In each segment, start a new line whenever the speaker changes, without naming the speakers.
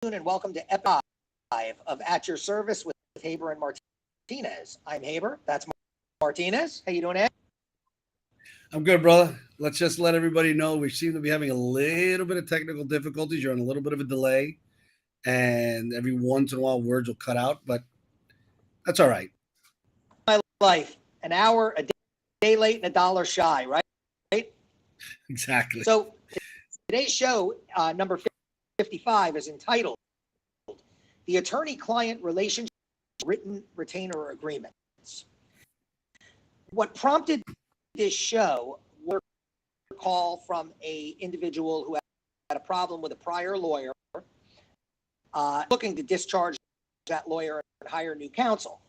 and welcome to Episode 5 of At Your Service with Haber and Martinez. I'm Haber. That's Martinez. How you doing, Ed?
I'm good, brother. Let's just let everybody know we seem to be having a little bit of technical difficulties. You're on a little bit of a delay, and every once in a while words will cut out, but that's all right.
My life, an hour, a day late, and a dollar shy, right?
Exactly.
So today's show, number 55, is entitled The Attorney-Client Relationship Written Retainer Agreements. What prompted this show was a call from an individual who had a problem with a prior lawyer, looking to discharge that lawyer and hire new counsel.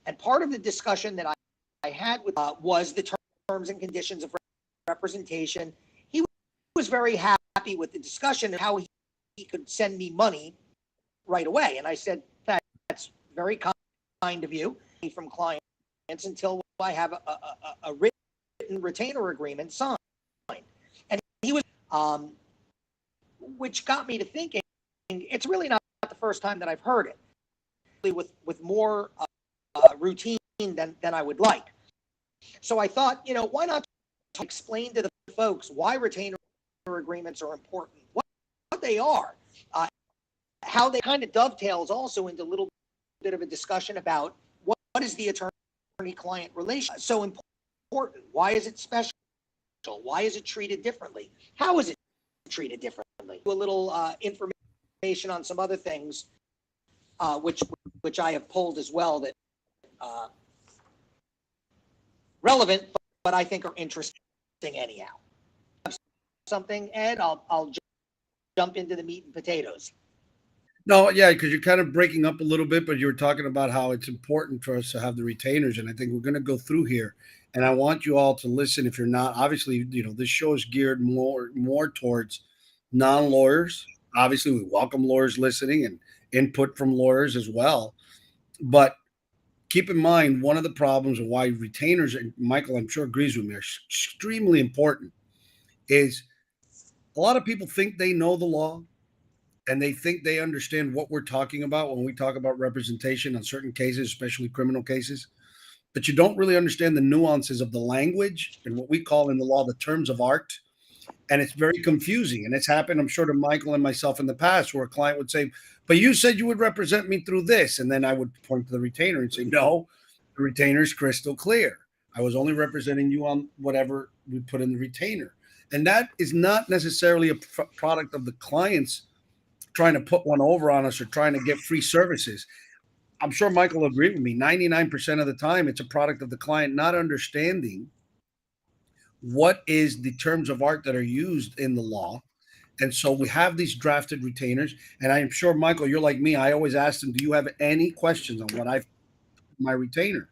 And part of the discussion that I had with was the terms and conditions of representation. He was very happy with the discussion and how he could send me money right away. And I said, that's very kind of you from clients until I have a written retainer agreement signed. And he was, which got me to thinking, it's really not the first time that I've heard it, with more routine than I would like. So I thought, why not explain to the folks why retainer agreements are important, what they are, how they kind of dovetails also into a little bit of a discussion about what is the attorney-client relationship so important? Why is it special? Why is it treated differently? How is it treated differently? A little information on some other things, which I have pulled as well that relevant, but I think are interesting anyhow. Something, Ed? I'll jump into the meat and potatoes.
No, yeah, because you're kind of breaking up a little bit, but you were talking about how it's important for us to have the retainers, and I think we're going to go through here. And I want you all to listen. If you're not, obviously, this show is geared more towards non-lawyers. Obviously, we welcome lawyers listening and input from lawyers as well. But keep in mind, one of the problems of why retainers, and Michael, I'm sure agrees with me, are extremely important, is a lot of people think they know the law and they think they understand what we're talking about when we talk about representation on certain cases, especially criminal cases. But you don't really understand the nuances of the language and what we call in the law the terms of art. And it's very confusing. And it's happened, I'm sure, to Michael and myself in the past, where a client would say, but you said you would represent me through this. And then I would point to the retainer and say, no, the retainer is crystal clear. I was only representing you on whatever we put in the retainer. And that is not necessarily a product of the clients trying to put one over on us or trying to get free services. I'm sure Michael will agree with me. 99% of the time, it's a product of the client not understanding what is the terms of art that are used in the law. And so we have these drafted retainers. And I'm sure, Michael, you're like me. I always ask them, do you have any questions on what I've my retainer?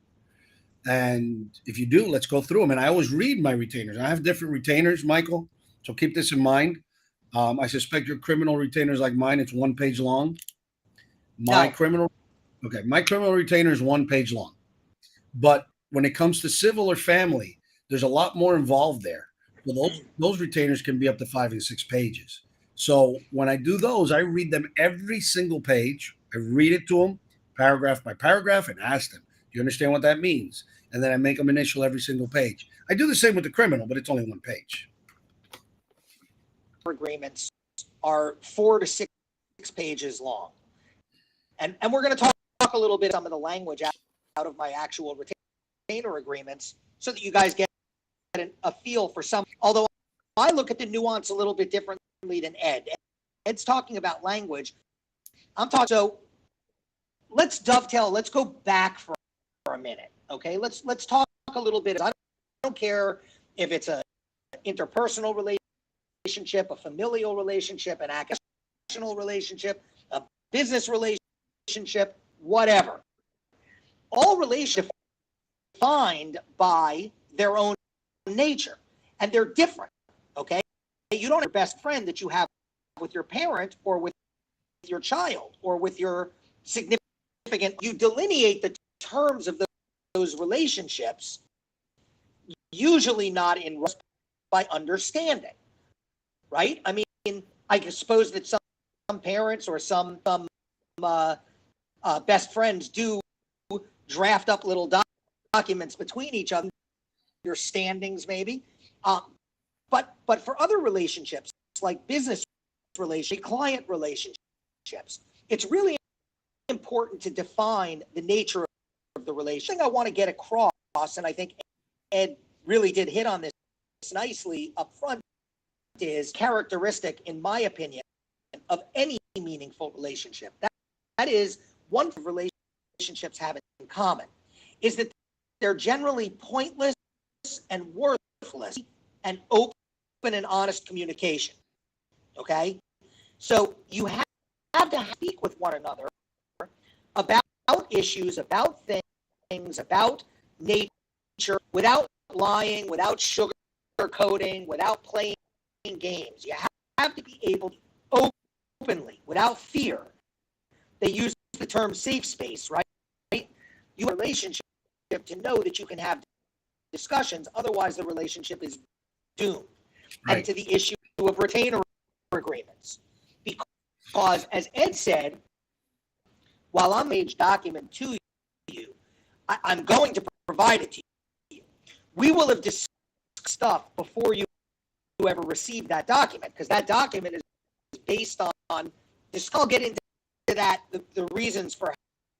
And if you do, let's go through them. And I always read my retainers. I have different retainers, Michael. So keep this in mind. I suspect your criminal retainer is like mine. It's 1 page long. My criminal retainer is 1 page long. But when it comes to civil or family, there's a lot more involved there. So those retainers can be up to 5 and 6 pages. So when I do those, I read them every single page. I read it to them paragraph by paragraph and ask them, do you understand what that means? And then I make them initial every single page. I do the same with the criminal, but it's only 1 page.
Agreements are 4 to 6 pages long. And we're going to talk a little bit some of the language out of my actual retainer agreements so that you guys get a feel for some. Although I look at the nuance a little bit differently than Ed. Ed's talking about language. I'm talking. So let's dovetail. Let's go back for a minute. Okay. Let's talk a little bit. I don't care if it's a interpersonal relationship, a familial relationship, an accidental relationship, a business relationship, whatever. All relationships are defined by their own nature, and they're different, okay? You don't have your best friend that you have with your parent or with your child or with your significant. You delineate the terms of those relationships, usually not in by understanding, right? I mean, I suppose that parents or some best friends do draft up little documents between each other, understandings maybe. But for other relationships, like business relationships, client relationships, it's really important to define the nature of the relationship. The thing I want to get across, and I think Ed really did hit on this nicely up front, is characteristic, in my opinion, of any meaningful relationship. That is one thing relationships have in common, is that they're generally pointless and worthless and open and honest communication. Okay? So you have to speak with one another about issues, about things, about nature, without lying, without sugarcoating, without playing games. You have to be able to openly, without fear. They use the term safe space, right? You have a relationship to know that you can have discussions, otherwise the relationship is doomed.
Right.
And to the issue of retainer agreements. Because, as Ed said, while I'm age document to you, I'm going to provide it to you. We will have discussed stuff before you ever receive that document, because that document is based on this. I'll get into that, the reasons for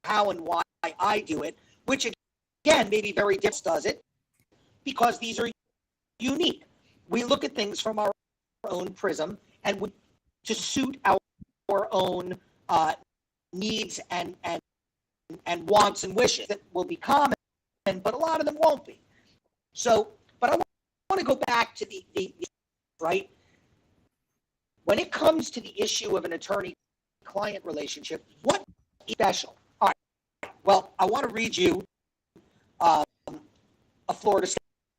how and why I do it, which again, maybe very different does it, because these are unique. We look at things from our own prism and to suit our own needs and wants and wishes that will be common, but a lot of them won't be. So, but I want to go back to the right. When it comes to the issue of an attorney-client relationship, what is special? All right. Well, I want to read you a Florida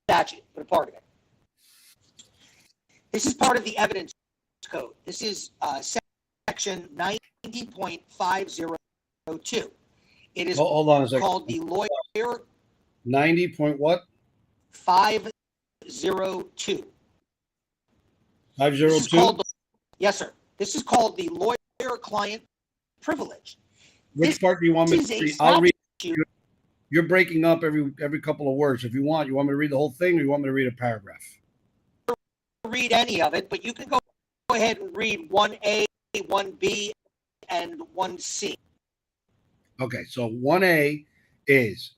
statute, but a part of it. This is part of the evidence code. This is section 90.502. It is
Hold on a second.
called the lawyer
90 point what?
502.
502?
Yes, sir. This is called the lawyer-client privilege.
Which part do you want me to read? I'll read. You're breaking up every couple of words. If you want me to read the whole thing, or you want me to read a paragraph?
Read any of it, but you can go ahead and read 1A, 1B, and 1C.
Okay, so 1A is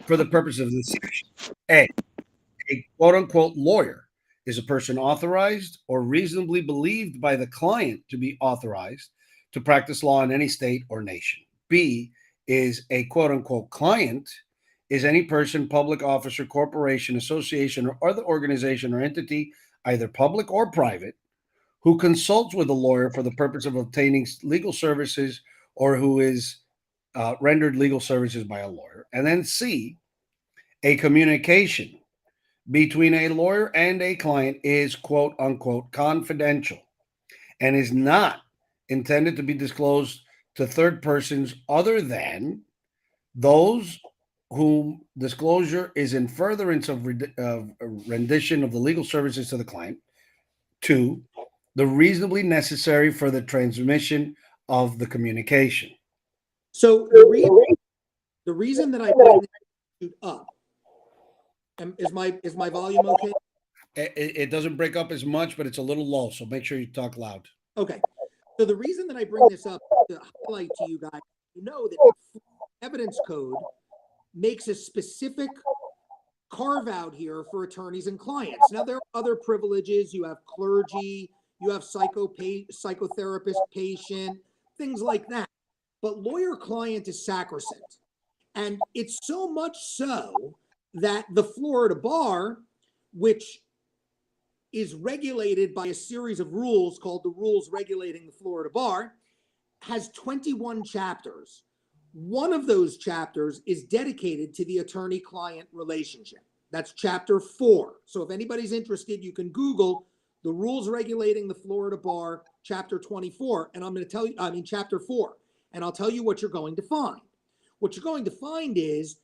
for the purpose of this section. A quote-unquote lawyer is a person authorized or reasonably believed by the client to be authorized to practice law in any state or nation. B is a quote-unquote client is any person, public officer, corporation, association, or other organization or entity, either public or private, who consults with a lawyer for the purpose of obtaining legal services or who is rendered legal services by a lawyer. And then C, a communication between a lawyer and a client is quote unquote confidential and is not intended to be disclosed to third persons other than those whom disclosure is in furtherance of rendition of the legal services to the client. 2, the reasonably necessary for the transmission of the communication.
So the reason that I bring this up, is my volume okay?
It doesn't break up as much, but it's a little low, so make sure you talk loud.
Okay. So the reason that I bring this up to highlight to you guys, you know that the evidence code makes a specific carve out here for attorneys and clients. Now, there are other privileges. You have clergy, you have psychotherapist, patient, things like that. But lawyer-client is sacrosanct. And it's so much so that the Florida bar, which is regulated by a series of rules called the Rules Regulating the Florida Bar, has 21 chapters. One of those chapters is dedicated to the attorney-client relationship. That's chapter 4. So if anybody's interested, you can Google the Rules Regulating the Florida Bar, chapter 24, and I'm going to tell you, chapter 4, and I'll tell you what you're going to find. What you're going to find is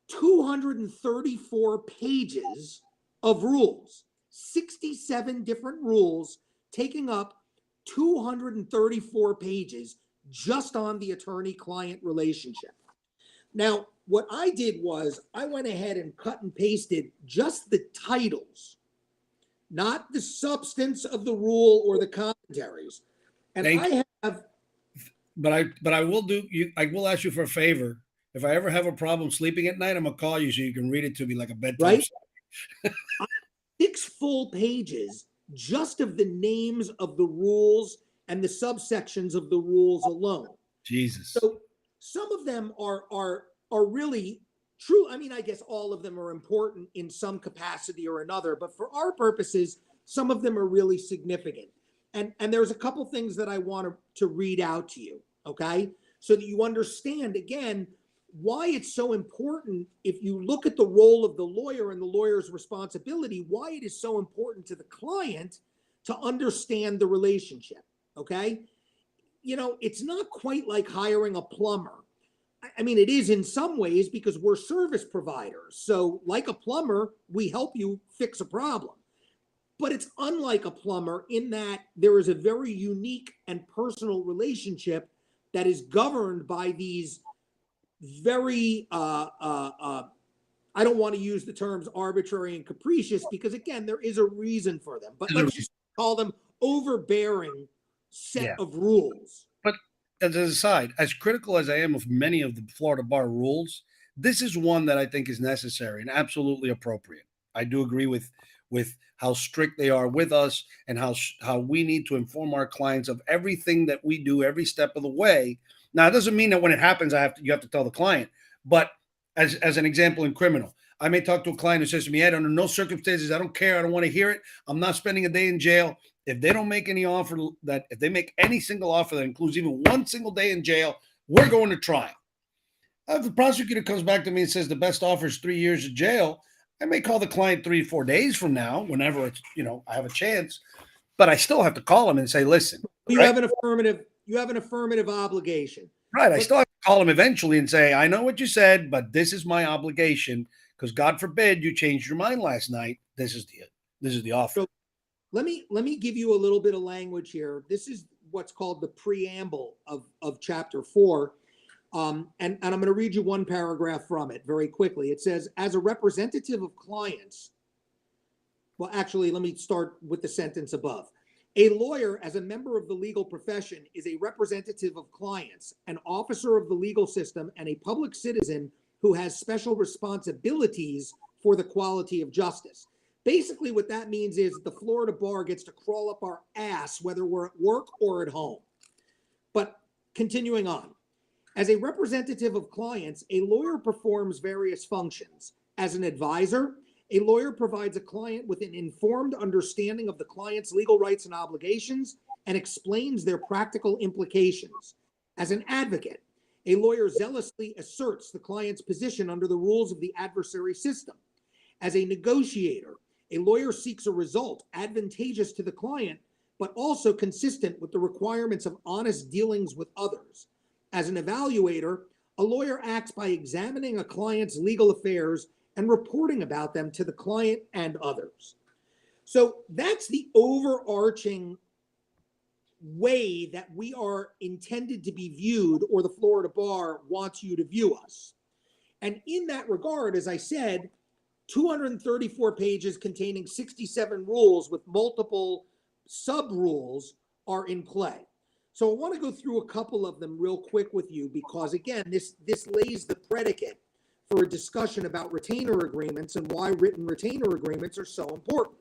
234 pages of rules, 67 different rules, taking up 234 pages just on the attorney-client relationship. Now, what I did was I went ahead and cut and pasted just the titles, not the substance of the rule or the commentaries. And I have,
but I will do you. I will ask you for a favor. If I ever have a problem sleeping at night, I'm gonna call you so you can read it to me like a bedtime
right?
story.
6 full pages just of the names of the rules and the subsections of the rules alone.
Jesus.
So some of them are really true. I mean, I guess all of them are important in some capacity or another, but for our purposes, some of them are really significant. And there's a couple things that I want to read out to you, okay? So that you understand, again, why it's so important if you look at the role of the lawyer and the lawyer's responsibility, why it is so important to the client to understand the relationship, okay? You know, it's not quite like hiring a plumber. I mean, it is in some ways because we're service providers. So like a plumber, we help you fix a problem. But it's unlike a plumber in that there is a very unique and personal relationship that is governed by these very, I don't want to use the terms arbitrary and capricious because, again, there is a reason for them. But let's just call them overbearing set of rules.
But as an aside, as critical as I am of many of the Florida bar rules, this is one that I think is necessary and absolutely appropriate. I do agree with how strict they are with us and how we need to inform our clients of everything that we do every step of the way. Now, it doesn't mean that when it happens, you have to tell the client. But as an example in criminal, I may talk to a client who says to me, "Ed, under no circumstances, I don't care. I don't want to hear it. I'm not spending a day in jail. If they don't make any offer if they make any single offer that includes even one single day in jail, we're going to trial." If the prosecutor comes back to me and says the best offer is 3 years of jail, I may call the client 3 or 4 days from now, whenever it's, I have a chance, but I still have to call him and say, "Listen,
You have an affirmative obligation.
Right. I still have to call him eventually and say, "I know what you said, but this is my obligation because God forbid you changed your mind last night. This is the offer."
So let me give you a little bit of language here. This is what's called the preamble of chapter 4. And I'm going to read you one paragraph from it very quickly. It says, as a representative of clients, well, actually, let me start with the sentence above. A lawyer, as a member of the legal profession, is a representative of clients, an officer of the legal system, and a public citizen who has special responsibilities for the quality of justice. Basically, what that means is the Florida bar gets to crawl up our ass, whether we're at work or at home. But continuing on. As a representative of clients, a lawyer performs various functions. As an advisor, a lawyer provides a client with an informed understanding of the client's legal rights and obligations and explains their practical implications. As an advocate, a lawyer zealously asserts the client's position under the rules of the adversary system. As a negotiator, a lawyer seeks a result advantageous to the client, but also consistent with the requirements of honest dealings with others. As an evaluator, a lawyer acts by examining a client's legal affairs and reporting about them to the client and others. So that's the overarching way that we are intended to be viewed, or the Florida bar wants you to view us. And in that regard, as I said, 234 pages containing 67 rules with multiple sub-rules are in play. So I want to go through a couple of them real quick with you because, again, this lays the predicate for a discussion about retainer agreements and why written retainer agreements are so important.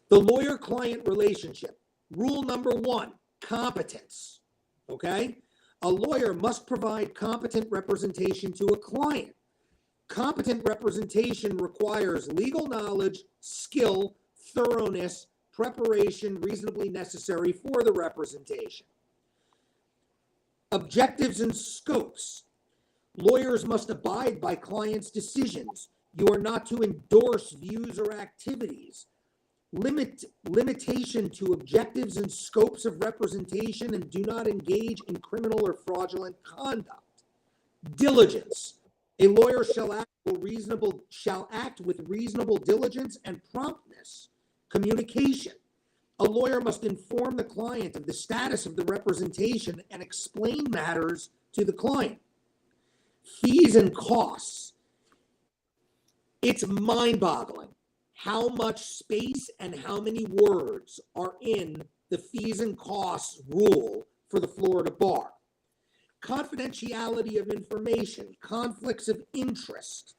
The lawyer-client relationship. Rule number 1, competence. Okay? A lawyer must provide competent representation to a client. Competent representation requires legal knowledge, skill, thoroughness, preparation reasonably necessary for the representation. Objectives and scopes. Lawyers must abide by clients' decisions. You are not to endorse views or activities. Limitation to objectives and scopes of representation, and do not engage in criminal or fraudulent conduct. Diligence. A lawyer shall act with reasonable diligence and promptness. Communication. A lawyer must inform the client of the status of the representation and explain matters to the client. Fees and costs. It's mind-boggling how much space and how many words are in the fees and costs rule for the Florida bar. Confidentiality of information, conflicts of interest.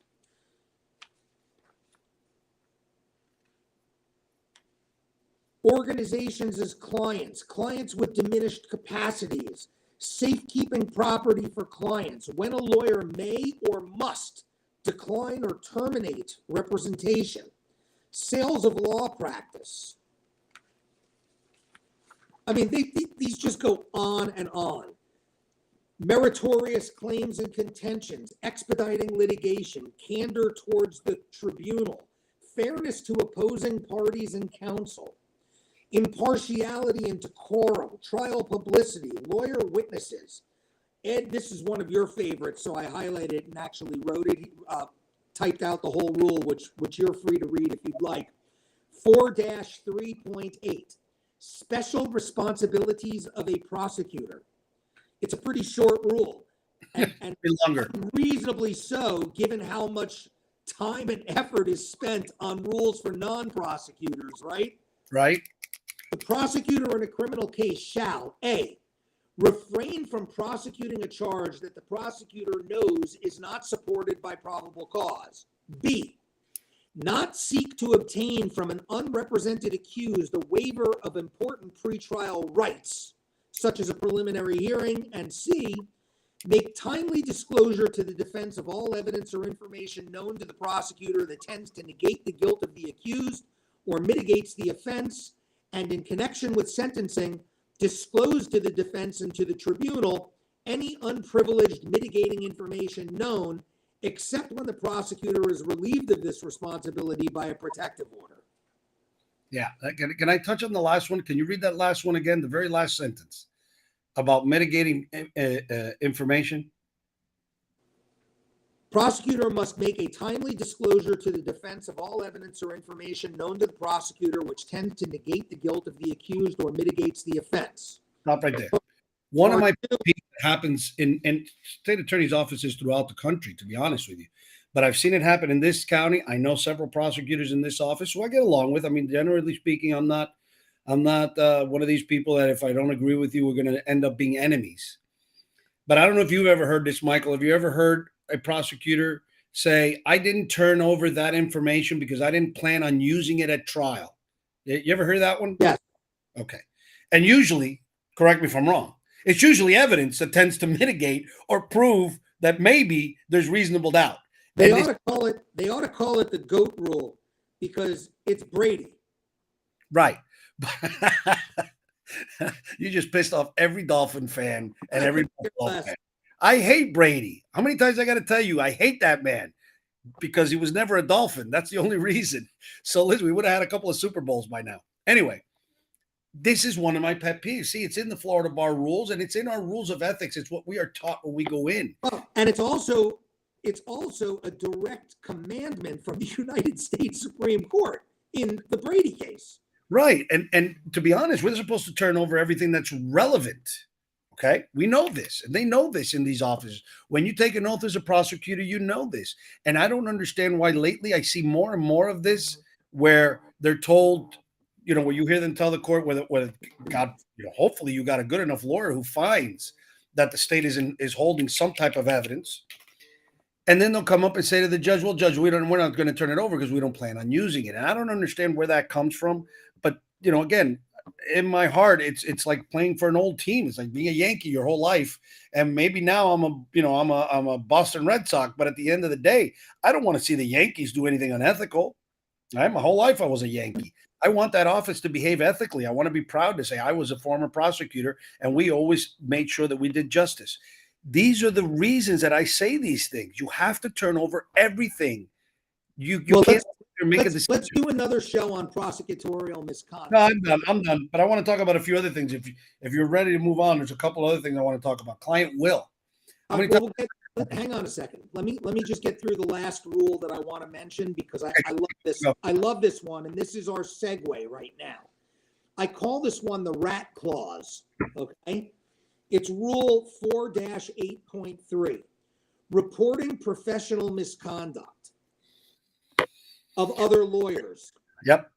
Organizations as clients, clients with diminished capacities, safekeeping property for clients, when a lawyer may or must decline or terminate representation, sales of law practice. I mean, these just go on and on. Meritorious claims and contentions, expediting litigation, candor towards the tribunal, fairness to opposing parties and counsel, impartiality and decorum, trial publicity, lawyer witnesses. Ed, this is one of your favorites, so I highlighted it and actually wrote it, typed out the whole rule, which you're free to read if you'd like. 4-3.8, special responsibilities of a prosecutor. It's a pretty short rule, and
longer.
Reasonably so, given how much time and effort is spent on rules for non-prosecutors, right?
Right.
The prosecutor in a criminal case shall, A, refrain from prosecuting a charge that the prosecutor knows is not supported by probable cause. B, not seek to obtain from an unrepresented accused a waiver of important pretrial rights, such as a preliminary hearing. And C, make timely disclosure to the defense of all evidence or information known to the prosecutor that tends to negate the guilt of the accused or mitigates the offense, and in connection with sentencing, disclose to the defense and to the tribunal any unprivileged mitigating information known, except when the prosecutor is relieved of this responsibility by a protective order.
Yeah. Can I touch on the last one? Can you read that last one again? The very last sentence about mitigating information.
Prosecutor must make a timely disclosure to the defense of all evidence or information known to the prosecutor which tends to negate the guilt of the accused or mitigates the offense.
Stop right there. One of my peeves that happens in state attorney's offices throughout the country, to be honest with you, but I've seen it happen in this county. I know several prosecutors in this office who I get along with. I mean, generally speaking, I'm not one of these people that if I don't agree with you, we're going to end up being enemies. But I don't know if you've ever heard this, Michael. Have you ever heard a prosecutor say, I didn't turn over that information because I didn't plan on using it at trial? You ever heard that one?
Yes.
Okay. And usually, correct me if I'm wrong, it's usually evidence that tends to mitigate or prove that maybe there's reasonable doubt.
They ought to call it the GOAT rule because it's Brady.
Right. You just pissed off every Dolphin fan and every Buffalo fan. I hate Brady. How many times I got to tell you, I hate that man because he was never a Dolphin. That's the only reason. So listen, we would have had a couple of Super Bowls by now. Anyway, this is one of my pet peeves. See, it's in the Florida bar rules and it's in our rules of ethics. It's what we are taught when we go in.
Oh, and it's also a direct commandment from the United States Supreme Court in the Brady case.
Right. And to be honest, we're supposed to turn over everything that's relevant. Okay. We know this, and they know this in these offices. When you take an oath as a prosecutor, you know this. And I don't understand why lately I see more and more of this where they're told, where you hear them tell the court whether God, hopefully you got a good enough lawyer who finds that the state is holding some type of evidence. And then they'll come up and say to the judge, well, Judge, we're not going to turn it over because we don't plan on using it. And I don't understand where that comes from. But, again, in my heart, it's like playing for an old team. It's like being a Yankee your whole life. And maybe now I'm a Boston Red Sox. But at the end of the day, I don't want to see the Yankees do anything unethical. My whole life I was a Yankee. I want that office to behave ethically. I want to be proud to say I was a former prosecutor and we always made sure that we did justice. These are the reasons that I say these things. You have to turn over everything. You can't make a decision.
Let's do another show on prosecutorial misconduct.
No, I'm done. But I want to talk about a few other things. If you're ready to move on, there's a couple other things I want to talk about. Client will.
Hang on a second. Let me just get through the last rule that I want to mention because I love this. I love this one, and this is our segue right now. I call this one the rat clause, okay? It's rule 4-8.3, reporting professional misconduct of other lawyers.
Yep.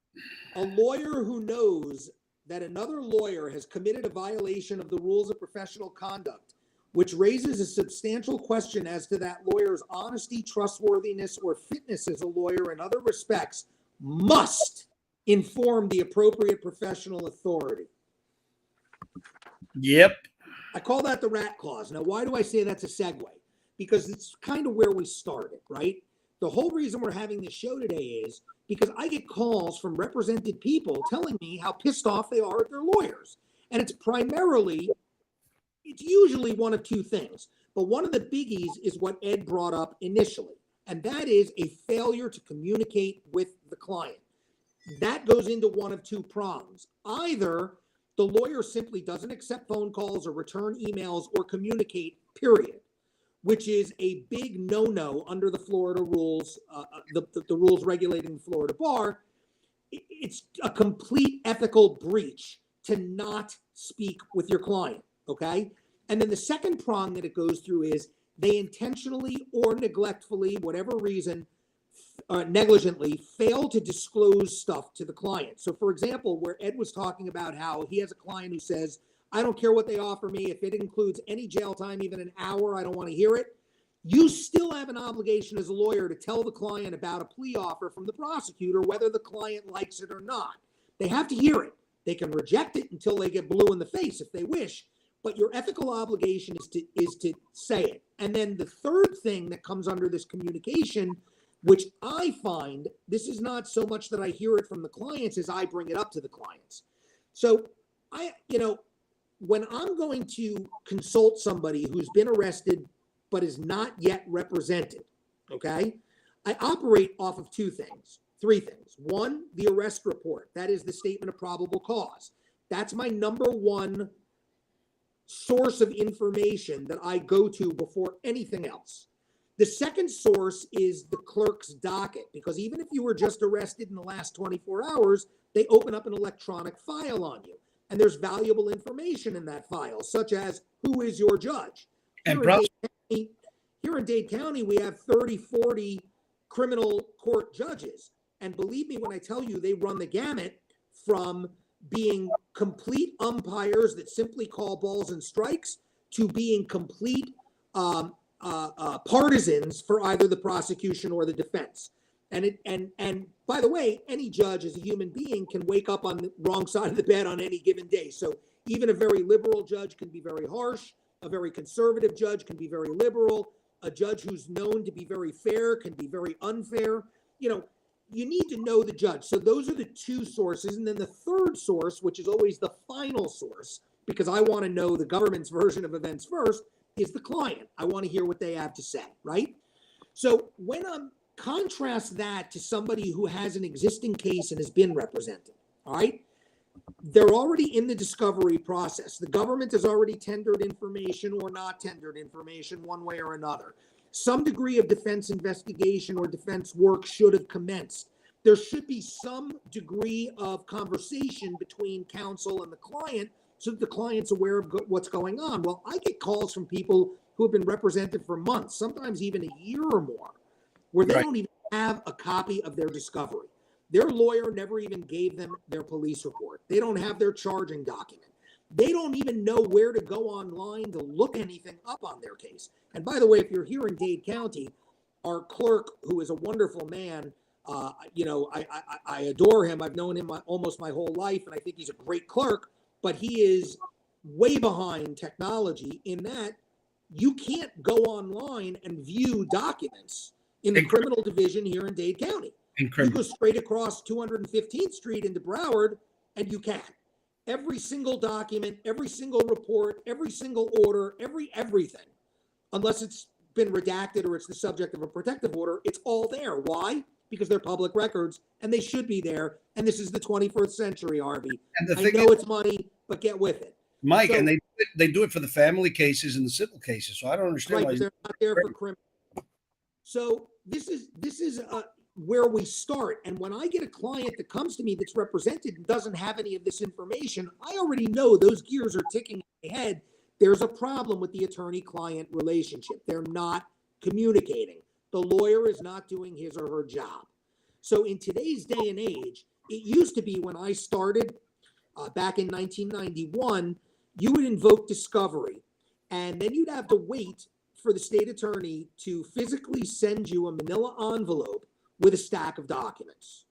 A lawyer who knows that another lawyer has committed a violation of the rules of professional conduct, which raises a substantial question as to that lawyer's honesty, trustworthiness, or fitness as a lawyer in other respects, must inform the appropriate professional authority.
Yep.
I call that the rat clause. Now, why do I say that's a segue? Because it's kind of where we started, right? The whole reason we're having this show today is because I get calls from represented people telling me how pissed off they are at their lawyers. And it's usually one of two things. But one of the biggies is what Ed brought up initially, and that is a failure to communicate with the client. That goes into one of two prongs. Either the lawyer simply doesn't accept phone calls or return emails or communicate, period, which is a big no-no under the Florida rules, the rules regulating the Florida bar. It's a complete ethical breach to not speak with your client, okay? And then the second prong that it goes through is they intentionally or neglectfully, whatever reason, negligently fail to disclose stuff to the client. So for example, where Ed was talking about how he has a client who says, I don't care what they offer me. If it includes any jail time, even an hour, I don't want to hear it. You still have an obligation as a lawyer to tell the client about a plea offer from the prosecutor, whether the client likes it or not. They have to hear it. They can reject it until they get blue in the face if they wish, but your ethical obligation is to say it. And then the third thing that comes under this communication, which I find, this is not so much that I hear it from the clients as I bring it up to the clients. So when I'm going to consult somebody who's been arrested but is not yet represented, okay, I operate off of three things. One, the arrest report. That is the statement of probable cause. That's my number one source of information that I go to before anything else. The second source is the clerk's docket, because even if you were just arrested in the last 24 hours, they open up an electronic file on you. And there's valuable information in that file, such as who is your judge. Here in Dade County, we have 30, 40 criminal court judges. And believe me when I tell you, they run the gamut from being complete umpires that simply call balls and strikes to being complete partisans for either the prosecution or the defense. And by the way, any judge as a human being can wake up on the wrong side of the bed on any given day. So even a very liberal judge can be very harsh. A very conservative judge can be very liberal. A judge who's known to be very fair can be very unfair. You need to know the judge. So those are the two sources. And then the third source, which is always the final source, because I want to know the government's version of events first, is the client. I want to hear what they have to say, right? So when contrast that to somebody who has an existing case and has been represented, all right? They're already in the discovery process. The government has already tendered information or not tendered information one way or another. Some degree of defense investigation or defense work should have commenced. There should be some degree of conversation between counsel and the client so that the client's aware of what's going on. Well, I get calls from people who have been represented for months, sometimes even a year or more, where they don't even have a copy of their discovery. Their lawyer never even gave them their police report. They don't have their charging document. They don't even know where to go online to look anything up on their case. And by the way, if you're here in Dade County, our clerk, who is a wonderful man, I adore him. I've known him almost my whole life, and I think he's a great clerk, but he is way behind technology in that you can't go online and view documents in the criminal division here in Dade County. You go straight across 215th Street into Broward, and you can. Every single document, every single report, every single order, everything, unless it's been redacted or it's the subject of a protective order, it's all there. Why? Because they're public records, and they should be there. And this is the 21st century, Harvey. I know it's money, but get with it.
Mike, so, and they do it for the family cases and the civil cases. So I don't understand why
they're not there for criminal. So this is where we start. And when I get a client that comes to me that's represented and doesn't have any of this information, I already know those gears are ticking in my head. There's a problem with the attorney-client relationship. They're not communicating. The lawyer is not doing his or her job. So in today's day and age, it used to be when I started back in 1991, you would invoke discovery, and then you'd have to wait for the state attorney to physically send you a manila envelope with a stack of documents.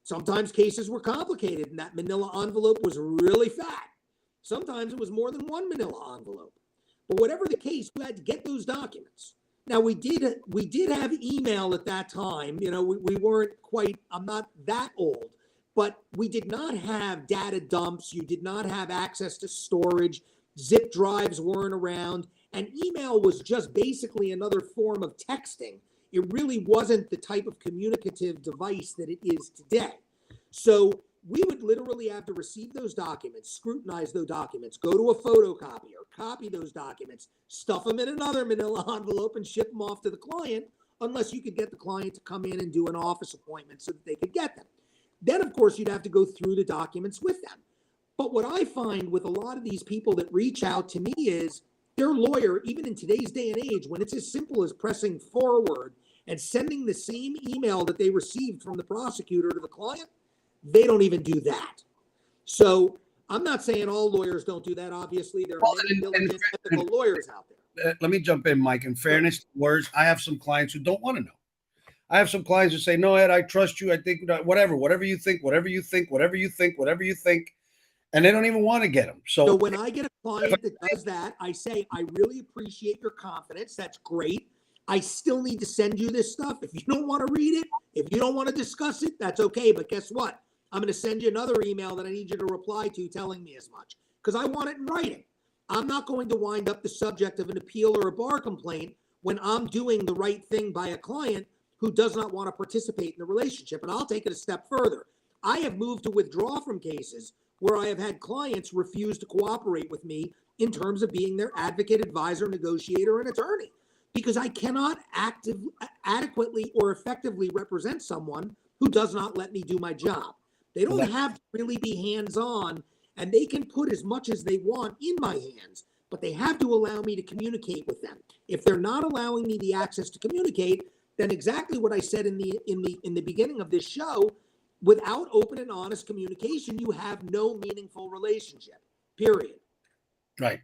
Sometimes cases were complicated, and that manila envelope was really fat. Sometimes it was more than one manila envelope. But whatever the case, you had to get those documents. Now, we did have email at that time. You know, we weren't quite, I'm not that old, but we did not have data dumps. You did not have access to storage. Zip drives weren't around. And email was just basically another form of texting. It really wasn't the type of communicative device that it is today. So we would literally have to receive those documents, scrutinize those documents, go to a photocopier, copy those documents, stuff them in another manila envelope and ship them off to the client, unless you could get the client to come in and do an office appointment so that they could get them. Then, of course, you'd have to go through the documents with them. But what I find with a lot of these people that reach out to me is their lawyer, even in today's day and age, when it's as simple as pressing forward and sending the same email that they received from the prosecutor to the client, they don't even do that. So I'm not saying all lawyers don't do that. Obviously, there are many diligent, ethical lawyers out there.
Let me jump in, Mike. In fairness to words, I have some clients who don't want to know. I have some clients who say, no, Ed, I trust you. I think whatever you think. And they don't even want to get them. So
when I get a client that does that, I say, I really appreciate your confidence. That's great. I still need to send you this stuff. If you don't want to read it, if you don't want to discuss it, that's okay. But guess what? I'm going to send you another email that I need you to reply to telling me as much, because I want it in writing. I'm not going to wind up the subject of an appeal or a bar complaint when I'm doing the right thing by a client who does not want to participate in the relationship. And I'll take it a step further. I have moved to withdraw from cases where I have had clients refuse to cooperate with me in terms of being their advocate, advisor, negotiator, and attorney, because I cannot adequately or effectively represent someone who does not let me do my job. They don't have to really be hands-on, and they can put as much as they want in my hands, but they have to allow me to communicate with them. If they're not allowing me the access to communicate, then exactly what I said in the beginning of this show, without open and honest communication, you have no meaningful relationship, period.
Right.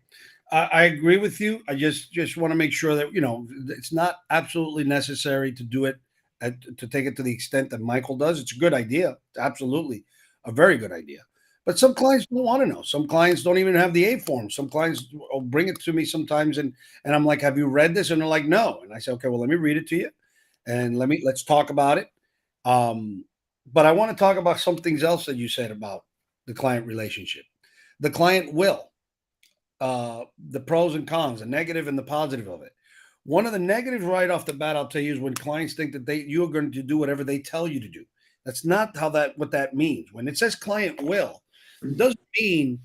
I agree with you. I just want to make sure that, it's not absolutely necessary to do it, to take it to the extent that Michael does. It's a good idea. Absolutely. A very good idea. But some clients don't want to know. Some clients don't even have the A form. Some clients will bring it to me sometimes. And I'm like, have you read this? And they're like, no. And I say, okay, well, let me read it to you. And let's talk about it. But I want to talk about some things else that you said about the client relationship. The client will, the pros and cons, the negative and the positive of it. One of the negatives right off the bat, I'll tell you, is when clients think that you are going to do whatever they tell you to do. That's not what that means. When it says client will, it doesn't mean,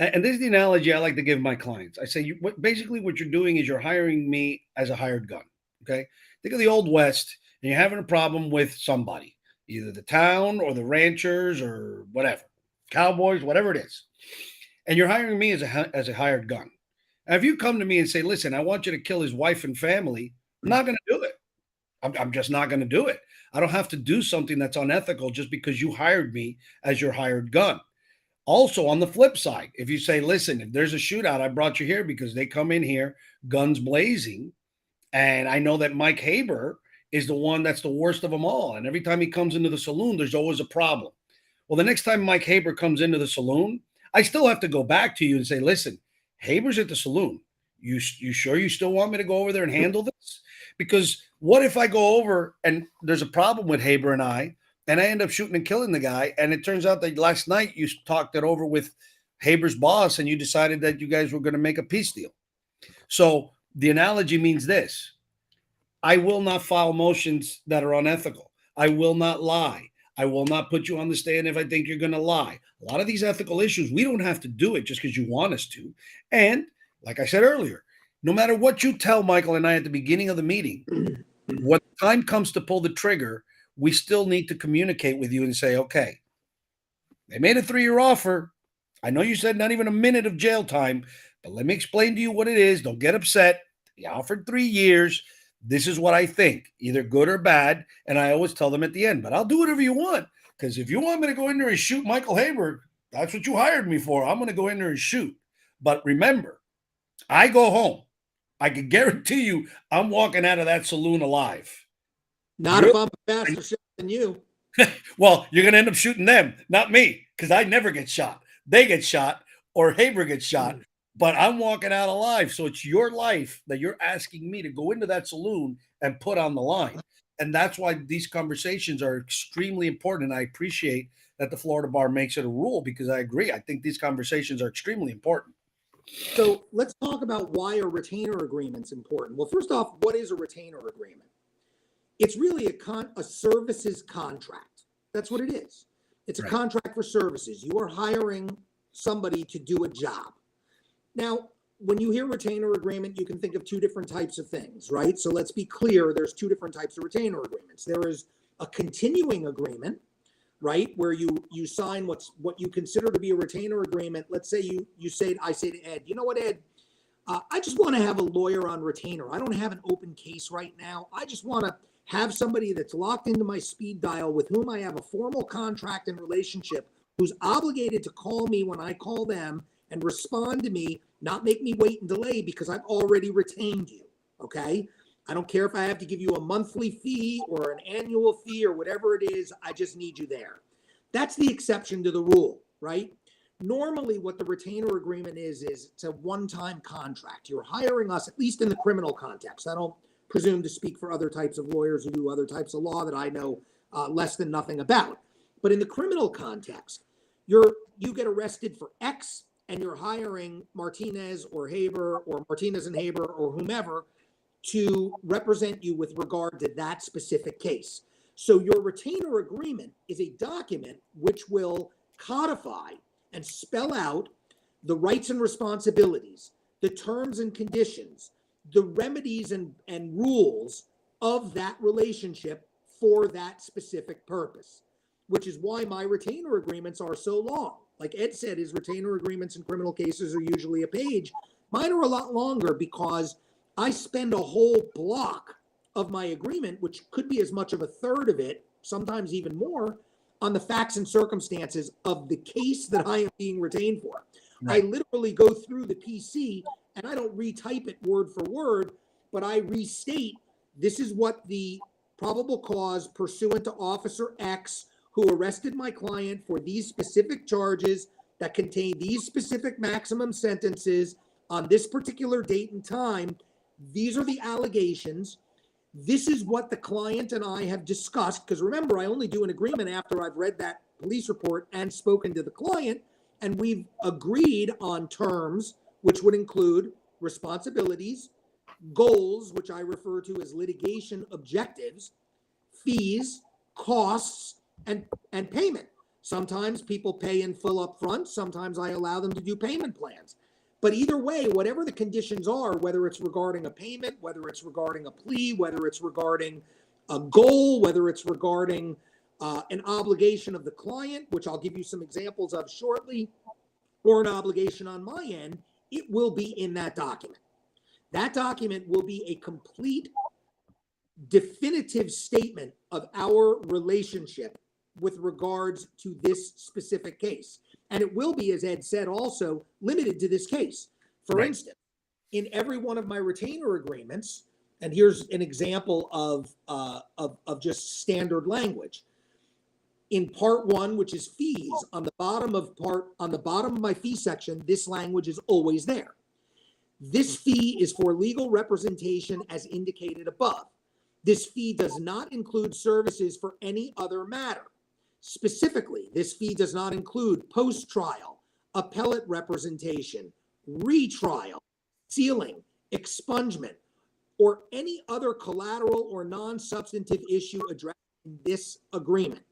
and this is the analogy I like to give my clients. I say, basically what you're doing is you're hiring me as a hired gun. Okay. Think of the Old West, and you're having a problem with somebody, either the town or the ranchers or whatever, cowboys, whatever it is. And you're hiring me as a hired gun. And if you come to me and say, listen, I want you to kill his wife and family, I'm not going to do it. I'm just not going to do it. I don't have to do something that's unethical just because you hired me as your hired gun. Also, on the flip side, if you say, listen, if there's a shootout, I brought you here because they come in here, guns blazing, and I know that Mike Haber is the one that's the worst of them all. And every time he comes into the saloon, there's always a problem. Well, the next time Mike Haber comes into the saloon, I still have to go back to you and say, listen, Haber's at the saloon. You sure you still want me to go over there and handle this? Because what if I go over and there's a problem with Haber and I end up shooting and killing the guy, and it turns out that last night you talked it over with Haber's boss and you decided that you guys were going to make a peace deal. So the analogy means this. I will not file motions that are unethical. I will not lie. I will not put you on the stand if I think you're going to lie. A lot of these ethical issues, we don't have to do it just because you want us to. And like I said earlier, no matter what you tell Michael and I at the beginning of the meeting, when time comes to pull the trigger, we still need to communicate with you and say, okay, they made a 3-year offer. I know you said not even a minute of jail time, but let me explain to you what it is. Don't get upset. They offered 3 years. This is what I think, either good or bad. And I always tell them at the end, but I'll do whatever you want. Because if you want me to go in there and shoot Michael Haber, that's what you hired me for. I'm going to go in there and shoot. But remember, I go home. I can guarantee you I'm walking out of that saloon alive.
Not if I'm a faster shot than you.
Well, you're going to end up shooting them, not me, because I never get shot. They get shot or Haber gets shot, but I'm walking out alive. So it's your life that you're asking me to go into that saloon and put on the line. And that's why these conversations are extremely important. And I appreciate that the Florida bar makes it a rule, because I agree. I think these conversations are extremely important.
So let's talk about why a retainer agreement's important. Well, first off, what is a retainer agreement? It's really a services contract. That's what it is. It's a contract for services. You are hiring somebody to do a job. Now, when you hear retainer agreement, you can think of two different types of things, right? So let's be clear. There's two different types of retainer agreements. There is a continuing agreement, right, where you sign what you consider to be a retainer agreement. Let's say I say to Ed, you know what, Ed, I just want to have a lawyer on retainer. I don't have an open case right now. I just want to have somebody that's locked into my speed dial with whom I have a formal contract and relationship, who's obligated to call me when I call them and respond to me, not make me wait and delay because I've already retained you, okay? I don't care if I have to give you a monthly fee or an annual fee or whatever it is, I just need you there. That's the exception to the rule, right? Normally what the retainer agreement is it's a one-time contract. You're hiring us, at least in the criminal context. I don't presume to speak for other types of lawyers who do other types of law that I know less than nothing about. But in the criminal context, you get arrested for X and you're hiring Martinez or Haber or Martinez and Haber or whomever to represent you with regard to that specific case. So your retainer agreement is a document which will codify and spell out the rights and responsibilities, the terms and conditions, the remedies and rules of that relationship for that specific purpose, which is why my retainer agreements are so long. Like Ed said, his retainer agreements in criminal cases are usually a page. Mine are a lot longer because I spend a whole block of my agreement, which could be as much of a third of it, sometimes even more, on the facts and circumstances of the case that I am being retained for. Right. I literally go through the PC and I don't retype it word for word, but I restate this is what the probable cause pursuant to Officer X, who arrested my client for these specific charges that contain these specific maximum sentences on this particular date and time. These are the allegations. This is what the client and I have discussed. Because remember, I only do an agreement after I've read that police report and spoken to the client. And we've agreed on terms, which would include responsibilities, goals, which I refer to as litigation objectives, fees, costs, and payment. Sometimes people pay in full up front. Sometimes I allow them to do payment plans. But either way, whatever the conditions are, whether it's regarding a payment, whether it's regarding a plea, whether it's regarding a goal, whether it's regarding an obligation of the client, which I'll give you some examples of shortly, or an obligation on my end, it will be in that document. That document will be a complete, definitive statement of our relationship with regards to this specific case. And it will be, as Ed said, also limited to this case. For instance, in every one of my retainer agreements, and here's an example of just standard language. In part one, which is fees, on the bottom of my fee section, this language is always there. This fee is for legal representation as indicated above. This fee does not include services for any other matter. Specifically, this fee does not include post-trial, appellate representation, retrial, sealing, expungement, or any other collateral or non-substantive issue addressed in this agreement.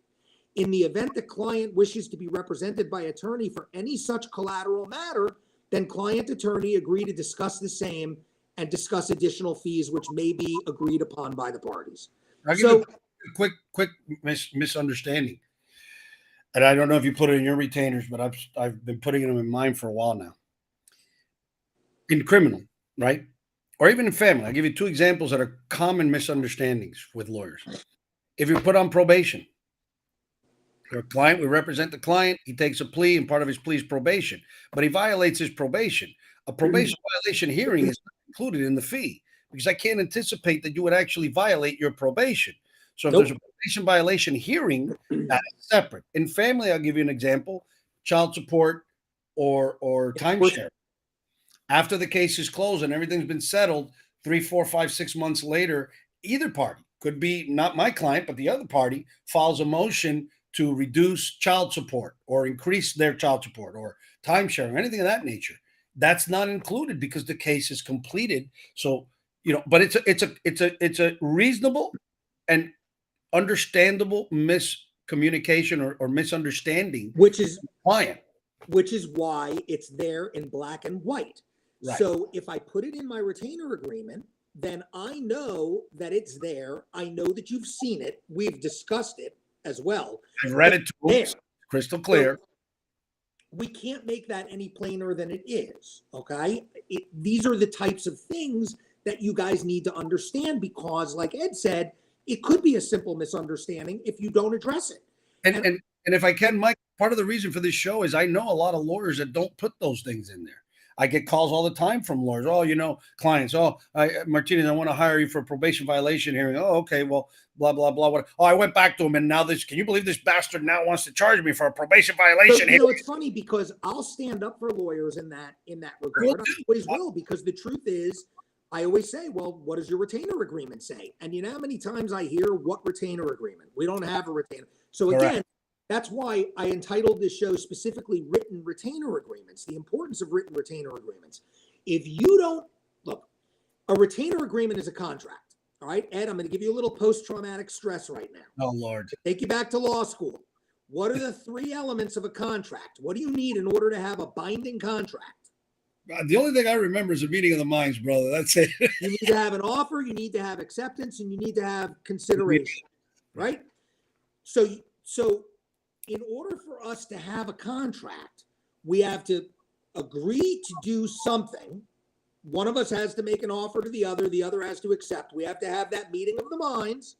In the event the client wishes to be represented by attorney for any such collateral matter, then client attorney agree to discuss the same and discuss additional fees which may be agreed upon by the parties.
quick misunderstanding. And I don't know if you put it in your retainers, but I've been putting them in mine for a while now. In criminal, right? Or even in family. I'll give you two examples that are common misunderstandings with lawyers. If you're put on probation, your client, we represent the client, he takes a plea, and part of his plea is probation, but he violates his probation. A probation violation hearing is not included in the fee because I can't anticipate that you would actually violate your probation. So if there's a probation violation hearing, that is separate. In family, I'll give you an example: child support or timeshare. After the case is closed and everything's been settled, 3, 4, 5, 6 months later, either party, could be not my client, but the other party, files a motion to reduce child support or increase their child support or timeshare or anything of that nature. That's not included because the case is completed. So, but it's a reasonable and understandable miscommunication or misunderstanding,
which is
client.
Which is why it's there in black and white. Right. So if I put it in my retainer agreement, then I know that it's there. I know that you've seen it. We've discussed it as well.
I've read it too. Crystal clear.
So we can't make that any plainer than it is. Okay. These are the types of things that you guys need to understand because, like Ed said, it could be a simple misunderstanding if you don't address it.
And if I can, Mike, part of the reason for this show is I know a lot of lawyers that don't put those things in there. I get calls all the time from lawyers. Oh, clients. Oh, Martinez, I want to hire you for a probation violation hearing. Oh, okay. Well, blah, blah, blah. Oh, I went back to him and now can you believe this bastard now wants to charge me for a probation violation?
So, it's funny because I'll stand up for lawyers in that regard. I always will, because the truth is, I always say, well, what does your retainer agreement say? And you know how many times I hear, what retainer agreement? We don't have a retainer. So again, that's why I entitled this show specifically Written Retainer Agreements, the importance of written retainer agreements. If you don't, look, a retainer agreement is a contract. All right, Ed, I'm going to give you a little post-traumatic stress right now.
Oh, Lord.
Take you back to law school. What are the 3 elements of a contract? What do you need in order to have a binding contract?
The only thing I remember is a meeting of the minds, brother. That's it.
You need to have an offer, you need to have acceptance, and you need to have consideration, right? So in order for us to have a contract, we have to agree to do something. One of us has to make an offer to the other has to accept. We have to have that meeting of the minds,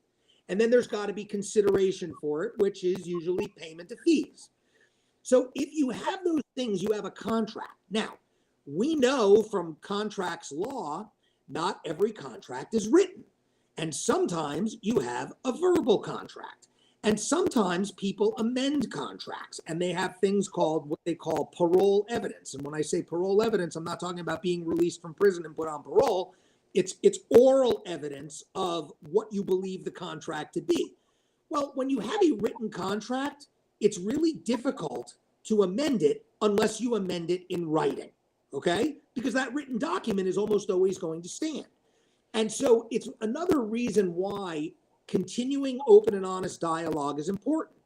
and then there's got to be consideration for it, which is usually payment of fees. So if you have those things, you have a contract. Now, we know from contracts law, not every contract is written. And sometimes you have a verbal contract. And sometimes people amend contracts and they have things called what they call parole evidence. And when I say parole evidence, I'm not talking about being released from prison and put on parole. It's oral evidence of what you believe the contract to be. Well, when you have a written contract, it's really difficult to amend it unless you amend it in writing. Okay? Because that written document is almost always going to stand. And so it's another reason why continuing open and honest dialogue is important.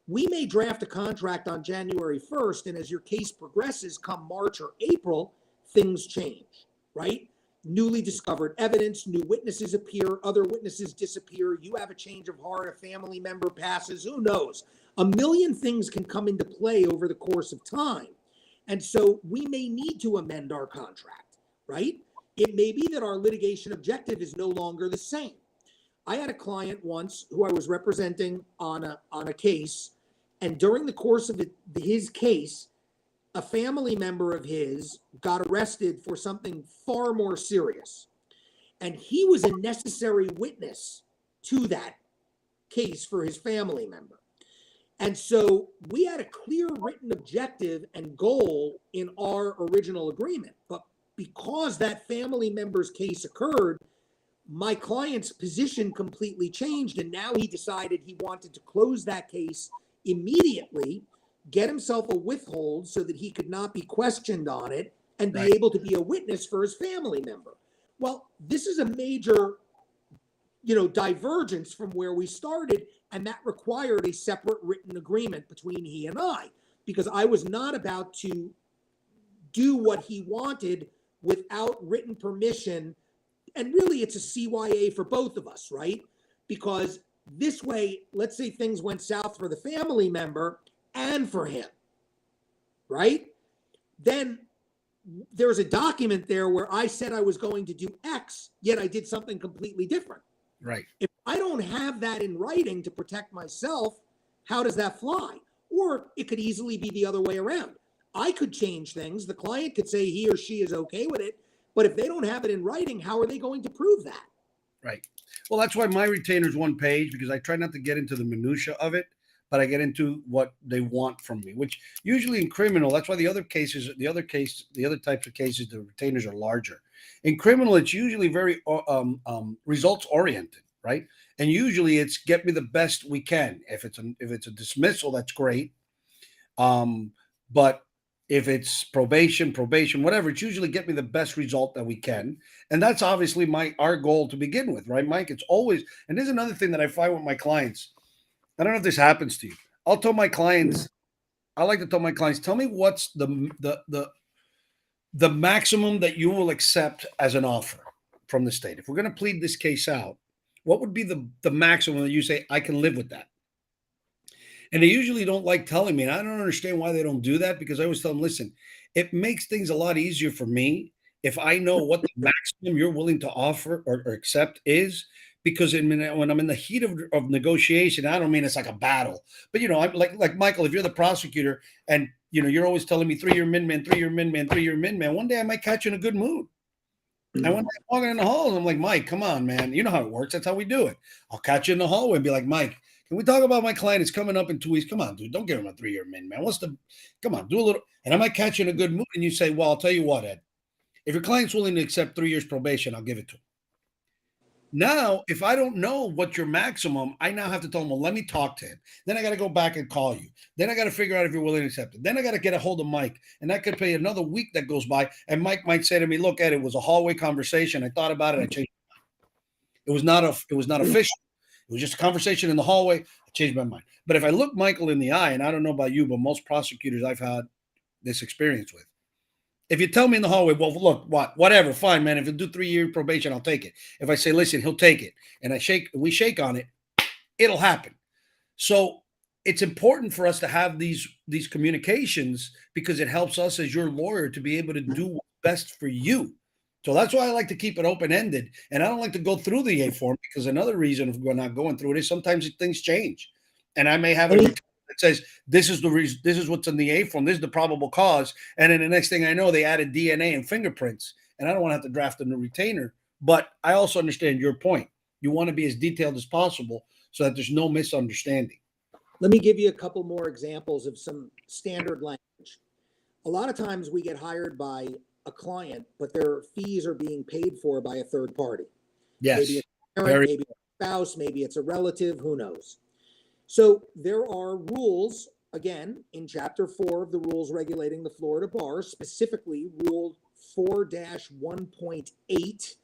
We may draft a contract on January 1st, and as your case progresses, come March or April, things change, right? Newly discovered evidence, new witnesses appear, other witnesses disappear, you have a change of heart, a family member passes, who knows? A million things can come into play over the course of time. And so we may need to amend our contract, right? It may be that our litigation objective is no longer the same. I had a client once who I was representing on a case, and during the course of his case, a family member of his got arrested for something far more serious. And he was a necessary witness to that case for his family member. And so we had a clear written objective and goal in our original agreement. But because that family member's case occurred, my client's position completely changed. And now he decided he wanted to close that case immediately, get himself a withhold so that he could not be questioned on it and be able to be a witness for his family member. Well, this is a major, divergence from where we started. And that required a separate written agreement between he and I, because I was not about to do what he wanted without written permission. And really, it's a CYA for both of us, right? Because This way, let's say things went south for the family member and for him, right? Then there's a document there where I said I was going to do X, yet I did something completely different.
Right.
If I don't have that in writing to protect myself, how does that fly? Or it could easily be the other way around. I could change things. The client could say he or she is okay with it, but if they don't have it in writing, how are they going to prove that?
Right. Well, that's why my retainer is one page, because I try not to get into the minutia of it, but I get into what they want from me, which usually in criminal, that's why the other types of cases, the retainers are larger. In criminal, it's usually very results oriented, right? And usually it's get me the best we can. If it's a dismissal, that's great. But if it's probation, whatever, it's usually get me the best result that we can. And that's obviously our goal to begin with, right, Mike? It's always, and there's another thing that I find with my clients. I don't know if this happens to you. I like to tell my clients, tell me what's the maximum that you will accept as an offer from the state. If we're going to plead this case out, what would be the maximum that you say, I can live with that? And they usually don't like telling me, and I don't understand why they don't do that, because I always tell them, listen, it makes things a lot easier for me if I know what the maximum you're willing to offer or accept is, because when I'm in the heat of negotiation, I don't mean it's like a battle, but I'm like Michael, if you're the prosecutor and you're always telling me 3-year min-man, 3-year min-man, 3-year min-man, one day I might catch you in a good mood. And when I'm walking in the hall, I'm like, Mike, come on, man. You know how it works. That's how we do it. I'll catch you in the hallway and be like, Mike, can we talk about my client? It's coming up in 2 weeks. Come on, dude. Don't give him a 3-year min, man. Come on, do a little. And I might catch you in a good mood. And you say, well, I'll tell you what, Ed. If your client's willing to accept 3 years probation, I'll give it to him. Now, if I don't know what your maximum, I now have to tell him, well, let me talk to him. Then I got to go back and call you. Then I got to figure out if you're willing to accept it. Then I got to get a hold of Mike. And that could be another week that goes by. And Mike might say to me, look, Ed, it was a hallway conversation. I thought about it. I changed my mind. It was not official. It was just a conversation in the hallway. I changed my mind. But if I look Michael in the eye, and I don't know about you, but most prosecutors I've had this experience with, if you tell me in the hallway, well, look, whatever, fine, man. If you do 3-year probation, I'll take it. If I say, listen, he'll take it, and we shake on it, it'll happen. So it's important for us to have these communications, because it helps us as your lawyer to be able to do what's best for you. So that's why I like to keep it open-ended, and I don't like to go through the A form, because another reason of not going through it is sometimes things change, and I may have it that says this is the reason, this is what's in the A form, this is the probable cause, and then the next thing I know, they added DNA and fingerprints, and I don't want to have to draft a new retainer. But I also understand your point. You want to be as detailed as possible so that there's no misunderstanding.
Let me give you a couple more examples of some standard language. A lot of times we get hired by a client, but their fees are being paid for by a third party.
Yes.
Maybe it's a parent, maybe it's a spouse, maybe it's a relative, who knows? So there are rules, again, in Chapter 4 of the rules regulating the Florida bar, specifically Rule 4-1.8,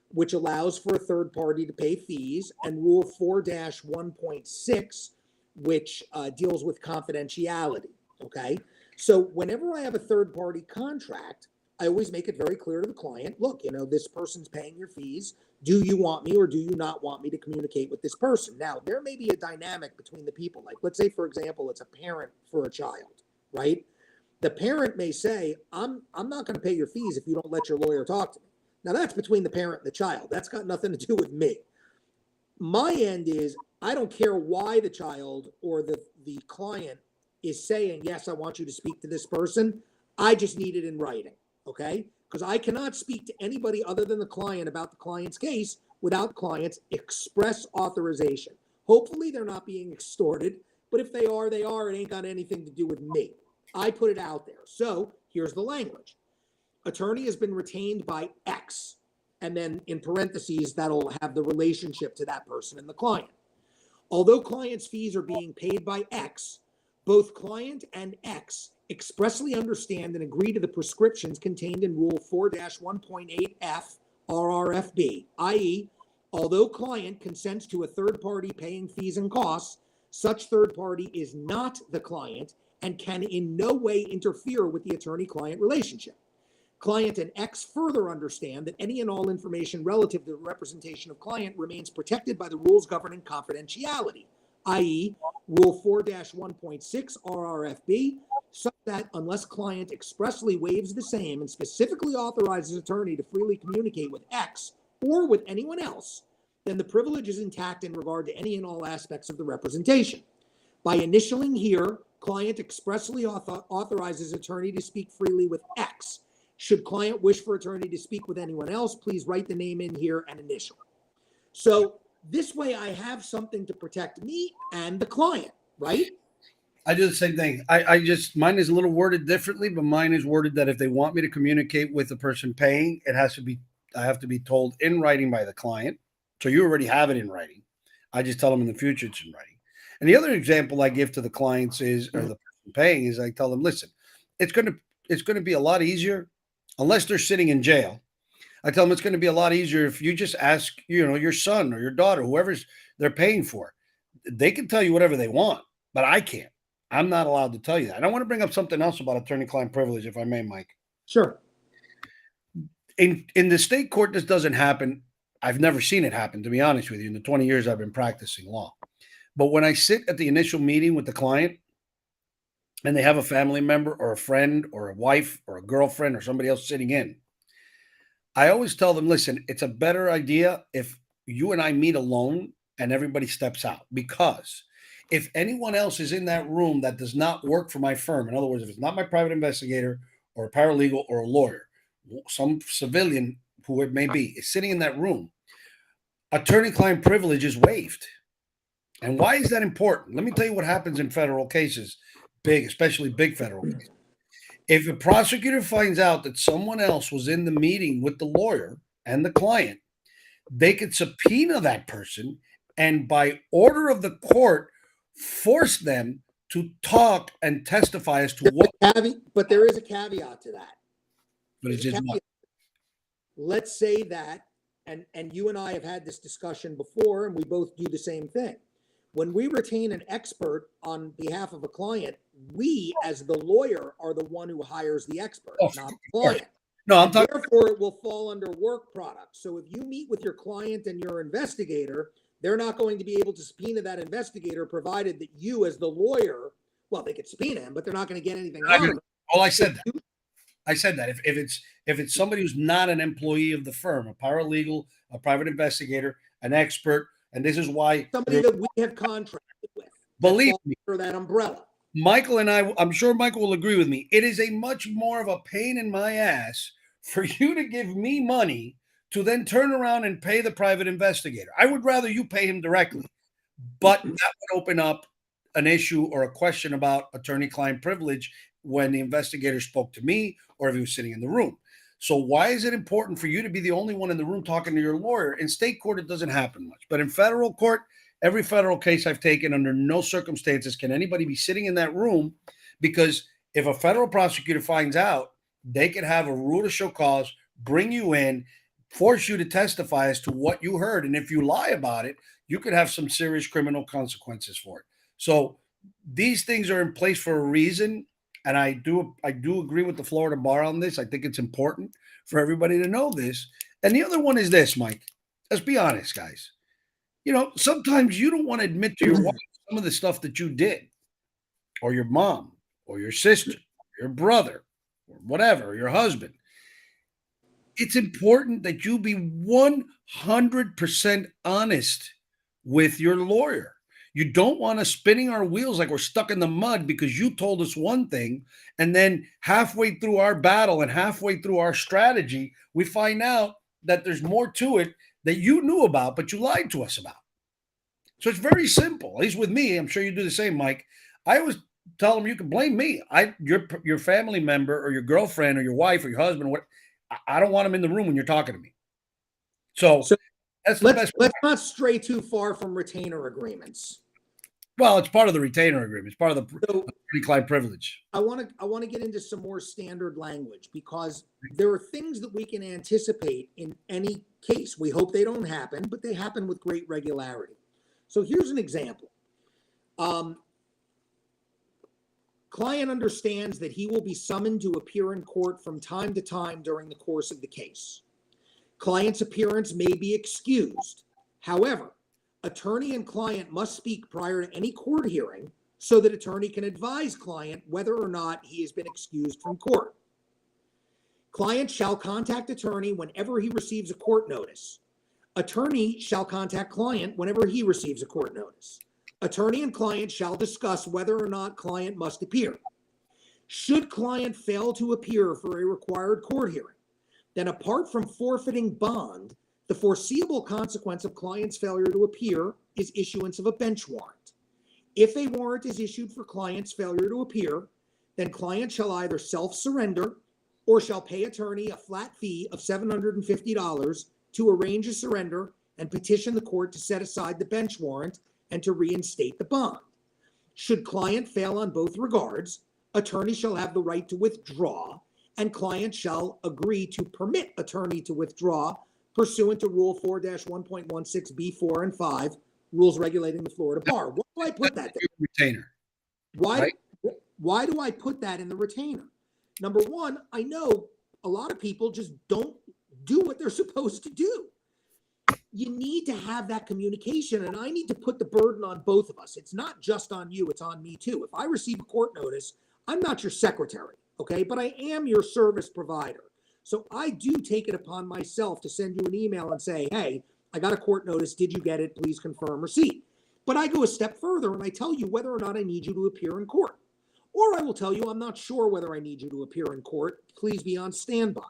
which allows for a third party to pay fees, and Rule 4-1.6, which deals with confidentiality, okay? So whenever I have a third party contract, I always make it very clear to the client, look, this person's paying your fees. Do you want me or do you not want me to communicate with this person? Now, there may be a dynamic between the people. Like, let's say, for example, it's a parent for a child, right? The parent may say, I'm not going to pay your fees if you don't let your lawyer talk to me. Now, that's between the parent and the child. That's got nothing to do with me. My end is, I don't care why the child or the client is saying, yes, I want you to speak to this person. I just need it in writing. Okay? Because I cannot speak to anybody other than the client about the client's case without client's express authorization. Hopefully they're not being extorted, but if they are, they are. It ain't got anything to do with me. I put it out there. So here's the language. Attorney has been retained by X, and then in parentheses, that'll have the relationship to that person and the client. Although client's fees are being paid by X, both client and X expressly understand and agree to the prescriptions contained in Rule 4-1.8F RRFB, i.e., although client consents to a third party paying fees and costs, such third party is not the client and can in no way interfere with the attorney-client relationship. Client and X further understand that any and all information relative to the representation of client remains protected by the rules governing confidentiality, i.e. Rule 4-1.6 RRFB, such that unless client expressly waives the same and specifically authorizes attorney to freely communicate with X or with anyone else, then the privilege is intact in regard to any and all aspects of the representation. By initialing here, client expressly authorizes attorney to speak freely with X. Should client wish for attorney to speak with anyone else, please write the name in here and initial. So this way I have something to protect me and the client, right?
I do the same thing. I just, mine is a little worded differently, but mine is worded that if they want me to communicate with the person paying, I have to be told in writing by the client. So you already have it in writing. I just tell them in the future it's in writing. And the other example I give to the clients is, or the person paying, is I tell them, listen, it's going to be a lot easier unless they're sitting in jail. I tell them it's going to be a lot easier if you just ask, your son or your daughter, whoever's they're paying for. They can tell you whatever they want, but I can't. I'm not allowed to tell you that. And I want to bring up something else about attorney-client privilege, if I may, Mike.
Sure.
In the state court, this doesn't happen. I've never seen it happen, to be honest with you, in the 20 years I've been practicing law. But when I sit at the initial meeting with the client and they have a family member or a friend or a wife or a girlfriend or somebody else sitting in, I always tell them, listen, it's a better idea if you and I meet alone and everybody steps out, because if anyone else is in that room that does not work for my firm, in other words, if it's not my private investigator or a paralegal or a lawyer, some civilian, who it may be, is sitting in that room, attorney-client privilege is waived. And why is that important? Let me tell you what happens in federal cases, especially big federal cases. If a prosecutor finds out that someone else was in the meeting with the lawyer and the client, they could subpoena that person and, by order of the court, force them to talk and testify as to what.
But there is a caveat to that.
But it's just not.
Let's say that, and you and I have had this discussion before, and we both do the same thing. When we retain an expert on behalf of a client, we, as the lawyer, are the one who hires the expert, not the client.
No, I'm talking.
Therefore, it will fall under work product. So if you meet with your client and your investigator, they're not going to be able to subpoena that investigator, provided that you, as the lawyer, well, they could subpoena him, but they're not going to get anything out of it.
Oh, I said that. I said that if it's somebody who's not an employee of the firm, a paralegal, a private investigator, an expert, and this is why
somebody that we have contracted with,
believe me,
for that umbrella.
Michael and I'm sure Michael will agree with me. It is a much more of a pain in my ass for you to give me money to then turn around and pay the private investigator. I would rather you pay him directly, but that would open up an issue or a question about attorney-client privilege when the investigator spoke to me or if he was sitting in the room. So why is it important for you to be the only one in the room talking to your lawyer? In state court, it doesn't happen much. But in federal court, every federal case I've taken, under no circumstances can anybody be sitting in that room, because if a federal prosecutor finds out, they can have a rule to show cause, bring you in, force you to testify as to what you heard. And if you lie about it, you could have some serious criminal consequences for it. So these things are in place for a reason. And I do agree with the Florida bar on this. I think it's important for everybody to know this. And the other one is this, Mike. Let's be honest, guys. Sometimes you don't want to admit to your wife some of the stuff that you did, or your mom, or your sister, or your brother, or whatever, or your husband. It's important that you be 100% honest with your lawyer. You don't want us spinning our wheels like we're stuck in the mud because you told us one thing, and then halfway through our battle and halfway through our strategy, we find out that there's more to it that you knew about, but you lied to us about. So it's very simple, at least with me. I'm sure you do the same, Mike. I always tell them you can blame me. Your family member or your girlfriend or your wife or your husband, I don't want them in the room when you're talking to me. So that's the best.
Let's not stray too far from retainer agreements.
Well, it's part of the retainer agreement. It's part of the attorney-client privilege.
I want to get into some more standard language, because there are things that we can anticipate in any case. We hope they don't happen, but they happen with great regularity. So here's an example. Client understands that he will be summoned to appear in court from time to time during the course of the case. Client's appearance may be excused. However, attorney and client must speak prior to any court hearing so that attorney can advise client whether or not he has been excused from court. Client shall contact attorney whenever he receives a court notice. Attorney shall contact client whenever he receives a court notice. Attorney and client shall discuss whether or not client must appear. Should client fail to appear for a required court hearing, then apart from forfeiting bond, the foreseeable consequence of client's failure to appear is issuance of a bench warrant. If a warrant is issued for client's failure to appear, then client shall either self-surrender or shall pay attorney a flat fee of $750 to arrange a surrender and petition the court to set aside the bench warrant and to reinstate the bond. Should client fail on both regards, attorney shall have the right to withdraw, and client shall agree to permit attorney to withdraw pursuant to Rule 4-1.16B4 and 5, rules regulating the Florida bar. Why do I put that there?
Retainer.
Why do I put that in the retainer? Number one, I know a lot of people just don't do what they're supposed to do. You need to have that communication, and I need to put the burden on both of us. It's not just on you, it's on me too. If I receive a court notice, I'm not your secretary, okay? But I am your service provider. So I do take it upon myself to send you an email and say, hey, I got a court notice. Did you get it? Please confirm receipt. But I go a step further and I tell you whether or not I need you to appear in court. Or I will tell you I'm not sure whether I need you to appear in court. Please be on standby.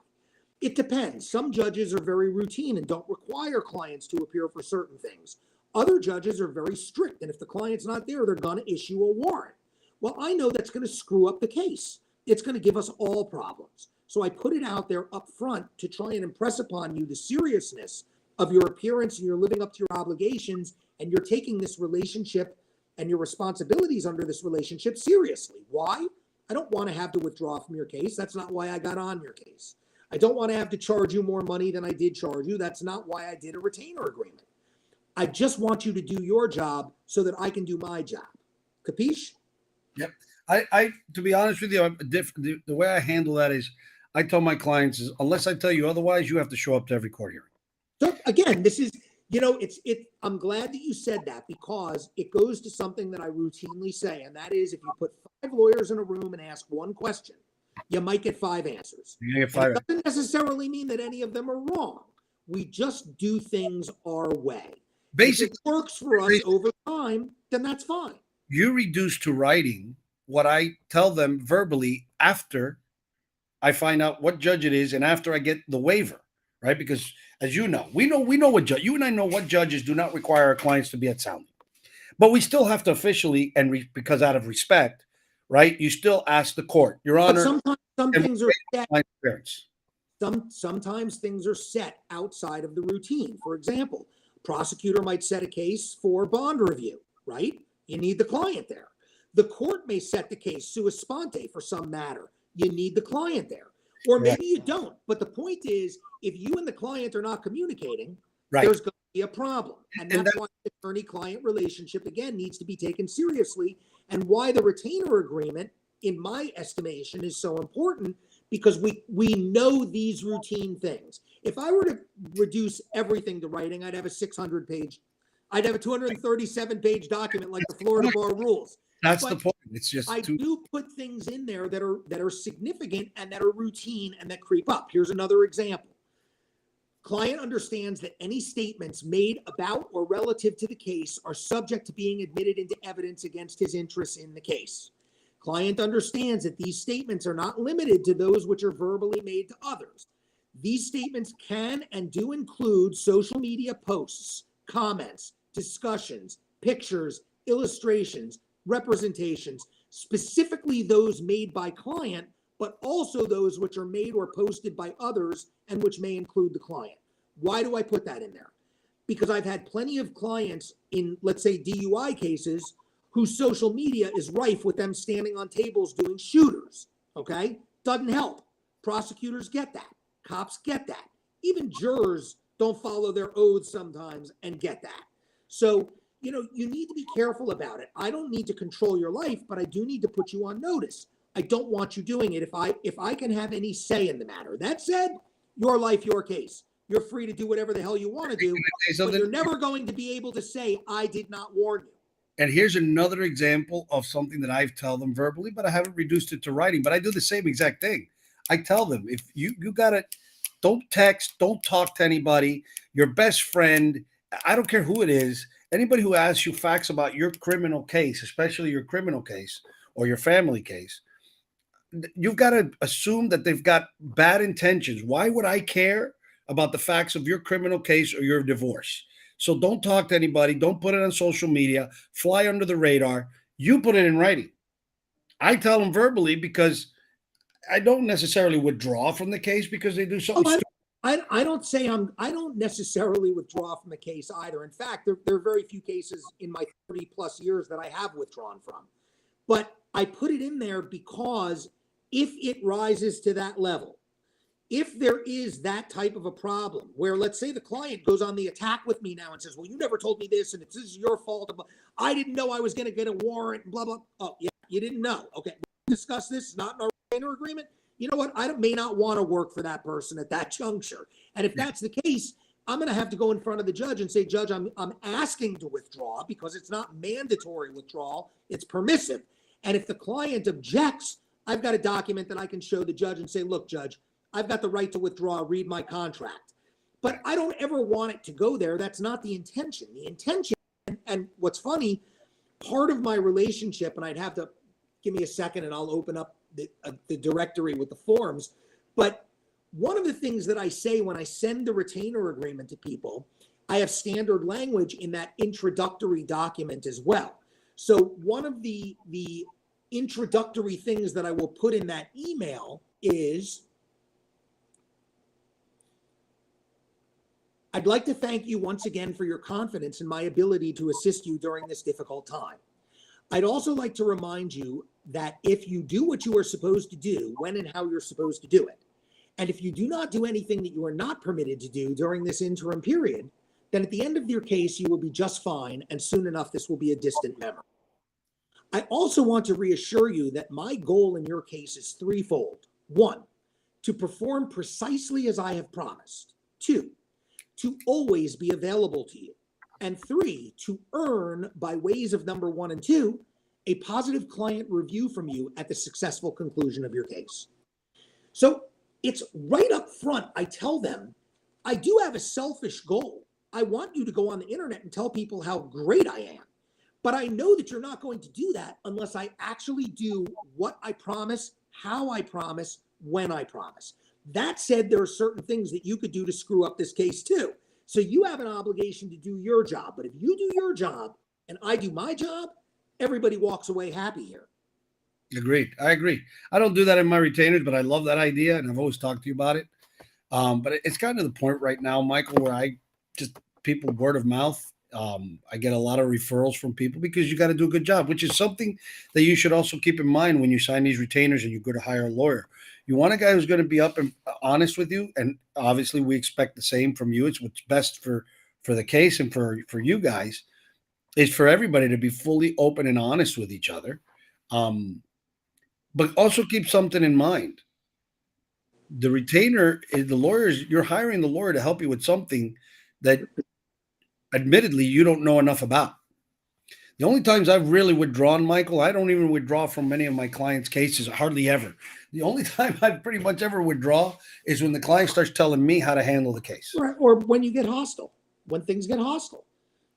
It depends. Some judges are very routine and don't require clients to appear for certain things. Other judges are very strict, and if the client's not there, they're going to issue a warrant. Well, I know that's going to screw up the case. It's going to give us all problems. So I put it out there up front to try and impress upon you the seriousness of your appearance, and you're living up to your obligations, and you're taking this relationship and your responsibilities under this relationship seriously. Why? I don't want to have to withdraw from your case. That's not why I got on your case. I don't want to have to charge you more money than I did charge you. That's not why I did a retainer agreement. I just want you to do your job so that I can do my job. Capiche?
Yep. I to be honest with you, the way I handle that is I tell my clients is unless I tell you otherwise, you have to show up to every court hearing.
So again, this is, I'm glad that you said that because it goes to something that I routinely say, and that is if you put 5 lawyers in a room and ask one question, you might get 5 answers.
You get 5.
It doesn't necessarily mean that any of them are wrong. We just do things our way.
Basically,
if it works for us over time, then that's fine.
You reduce to writing what I tell them verbally after I find out what judge it is and after I get the waiver, right? Because as you know, we know what judge, you and I know what judges do not require our clients to be at sounding, but we still have to officially because out of respect, right? You still ask the court, Your Honor.
Sometimes some things are set.
Parents.
Sometimes things are set outside of the routine. For example, prosecutor might set a case for bond review, right? You need the client there. The court may set the case sua sponte for some matter. You need the client there. Or maybe you don't. But the point is, if you and the client are not communicating, there's going to be a problem. And that's why the attorney-client relationship, again, needs to be taken seriously, and why the retainer agreement, in my estimation, is so important, because we know these routine things. If I were to reduce everything to writing, I'd have a 237-page document like the Florida Bar rules.
That's the point. It's just
I do put things in there that are significant and that are routine and that creep up. Here's another example. Client understands that any statements made about or relative to the case are subject to being admitted into evidence against his interests in the case. Client understands that these statements are not limited to those which are verbally made to others. These statements can and do include social media posts, comments, discussions, pictures, illustrations, representations, specifically those made by client, but also those which are made or posted by others and which may include the client. Why do I put that in there? Because I've had plenty of clients in, let's say, DUI cases whose social media is rife with them standing on tables doing shooters, okay? Doesn't help. Prosecutors get that. Cops get that. Even jurors don't follow their oaths sometimes and get that. So, you need to be careful about it. I don't need to control your life, but I do need to put you on notice. I don't want you doing it if I can have any say in the matter. That said, your life, your case. You're free to do whatever the hell you want to do, but you're never going to be able to say, I did not warn you.
And here's another example of something that I tell them verbally, but I haven't reduced it to writing. But I do the same exact thing. I tell them, if you got to, don't text, don't talk to anybody, your best friend, I don't care who it is, anybody who asks you facts about your criminal case, especially your criminal case or your family case, you've got to assume that they've got bad intentions. Why would I care about the facts of your criminal case or your divorce? So don't talk to anybody. Don't put it on social media. Fly under the radar. You put it in writing. I tell them verbally because I don't necessarily withdraw from the case because they do something stupid.
I don't necessarily withdraw from the case either. In fact, there are very few cases in my 30 plus years that I have withdrawn from. But I put it in there because if it rises to that level, if there is that type of a problem where, let's say, the client goes on the attack with me now and says, well, you never told me this and this is your fault. I didn't know I was going to get a warrant, blah, blah. Oh, yeah, you didn't know. Okay, we'll discuss this. It's not in our retainer agreement. You know what? I may not want to work for that person at that juncture. And if that's the case, I'm going to have to go in front of the judge and say, Judge, I'm asking to withdraw because it's not mandatory withdrawal. It's permissive. And if the client objects, I've got a document that I can show the judge and say, look, Judge, I've got the right to withdraw, read my contract. But I don't ever want it to go there. That's not the intention. The intention, and what's funny, part of my relationship, and I'd have to give me a second and I'll open up the directory with the forms. But one of the things that I say when I send the retainer agreement to people, I have standard language in that introductory document as well. So one of the introductory things that I will put in that email is, I'd like to thank you once again for your confidence in my ability to assist you during this difficult time. I'd also like to remind you that if you do what you are supposed to do, when and how you're supposed to do it, and if you do not do anything that you are not permitted to do during this interim period, then at the end of your case, you will be just fine, and soon enough, this will be a distant memory. I also want to reassure you that my goal in your case is threefold. 1, to perform precisely as I have promised. 2, to always be available to you. And 3, to earn, by ways of number 1 and 2, a positive client review from you at the successful conclusion of your case. So it's right up front. I tell them, I do have a selfish goal. I want you to go on the internet and tell people how great I am. But I know that you're not going to do that unless I actually do what I promise, how I promise, when I promise. That said, there are certain things that you could do to screw up this case too. So you have an obligation to do your job. But if you do your job and I do my job, everybody walks away happy here.
Agreed. I agree. I don't do that in my retainers, but I love that idea, and I've always talked to you about it. But it's gotten to the point right now, Michael, where I just people word of mouth. I get a lot of referrals from people because you got to do a good job, which is something that you should also keep in mind when you sign these retainers and you go to hire a lawyer. You want a guy who's going to be up and honest with you, and obviously we expect the same from you. It's what's best for the case and for you guys is for everybody to be fully open and honest with each other. But also keep something in mind. The retainer is the lawyers. You're hiring the lawyer to help you with something that admittedly you don't know enough about. The only times I've really withdrawn, Michael, I don't even withdraw from many of my clients' cases, hardly ever. The only time I pretty much ever withdraw is when the client starts telling me how to handle the case.
Right. Or when you get hostile, when things get hostile.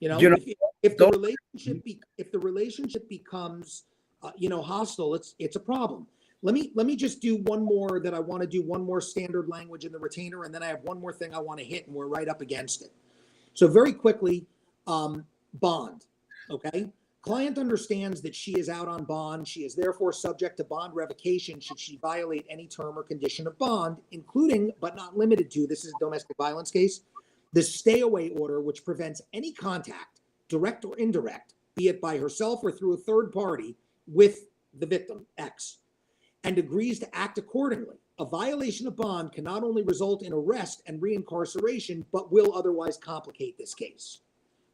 If the relationship becomes hostile, it's a problem. Let me just do one more that I want to do, one more standard language in the retainer, and then I have one more thing I want to hit, and we're right up against it. So very quickly, bond. Okay. Client understands that she is out on bond. She is therefore subject to bond revocation should she violate any term or condition of bond, including, but not limited to, this is a domestic violence case, the stay away order, which prevents any contact, direct or indirect, be it by herself or through a third party, with the victim, X, and agrees to act accordingly. A violation of bond can not only result in arrest and reincarceration, but will otherwise complicate this case,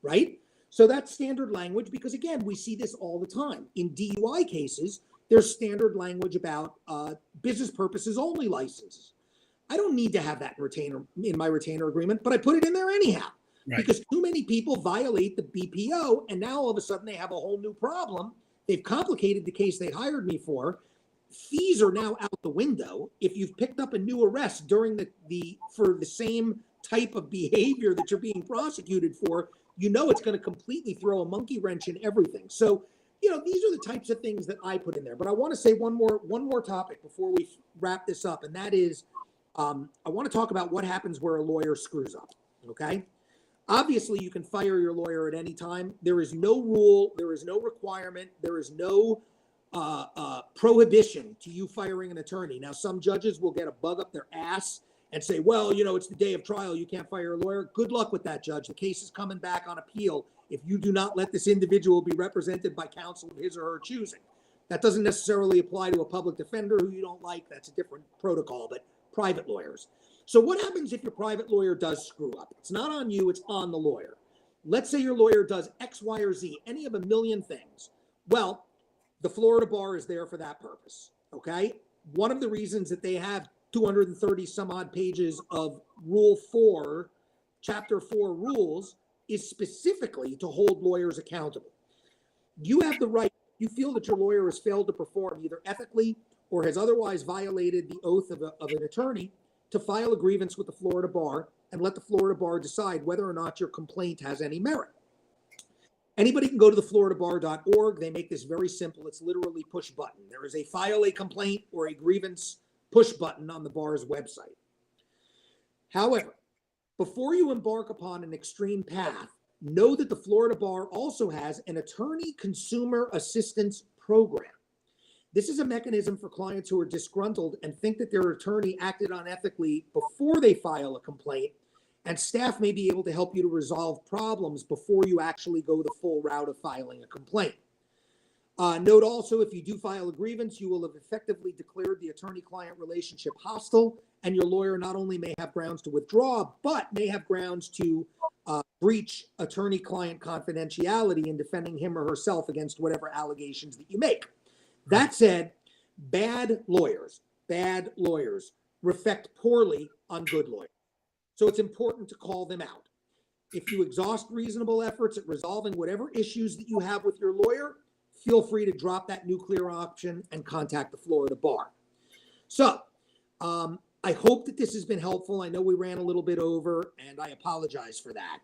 right? So that's standard language because, again, we see this all the time. In DUI cases, there's standard language about business purposes only licenses. I don't need to have that in my retainer agreement, but I put it in there anyhow.
Right.
Because too many people violate the BPO, and now all of a sudden they have a whole new problem. They've complicated the case they hired me for. Fees are now out the window. If you've picked up a new arrest during for the same type of behavior that you're being prosecuted for, you know it's going to completely throw a monkey wrench in everything. So, these are the types of things that I put in there. But I want to say one more topic before we wrap this up, and that is, I want to talk about what happens where a lawyer screws up. Okay. Obviously, you can fire your lawyer at any time. There is no rule. There is no requirement. There is no prohibition to you firing an attorney. Now, some judges will get a bug up their ass and say, well, it's the day of trial. You can't fire a lawyer. Good luck with that, judge. The case is coming back on appeal if you do not let this individual be represented by counsel of his or her choosing. That doesn't necessarily apply to a public defender who you don't like. That's a different protocol, but private lawyers. So what happens if your private lawyer does screw up? It's not on you, it's on the lawyer. Let's say your lawyer does X, Y, or Z, any of a million things. Well, the Florida bar is there for that purpose, okay? One of the reasons that they have 230 some odd pages of Rule 4, Chapter 4 rules is specifically to hold lawyers accountable. You have the right, you feel that your lawyer has failed to perform either ethically or has otherwise violated the oath of an attorney, to file a grievance with the Florida bar and let the Florida bar decide whether or not your complaint has any merit. Anybody can go to thefloridabar.org. They make this very simple. It's literally push button. There is a file a complaint or a grievance push button on the bar's website. However, before you embark upon an extreme path, know that the Florida bar also has an attorney consumer assistance program. This is a mechanism for clients who are disgruntled and think that their attorney acted unethically before they file a complaint, and staff may be able to help you to resolve problems before you actually go the full route of filing a complaint. Note also, if you do file a grievance, you will have effectively declared the attorney-client relationship hostile, and your lawyer not only may have grounds to withdraw, but may have grounds to breach attorney-client confidentiality in defending him or herself against whatever allegations that you make. That said, bad lawyers reflect poorly on good lawyers. So it's important to call them out. If you exhaust reasonable efforts at resolving whatever issues that you have with your lawyer, feel free to drop that nuclear option and contact the Florida bar. So I hope that this has been helpful. I know we ran a little bit over, and I apologize for that.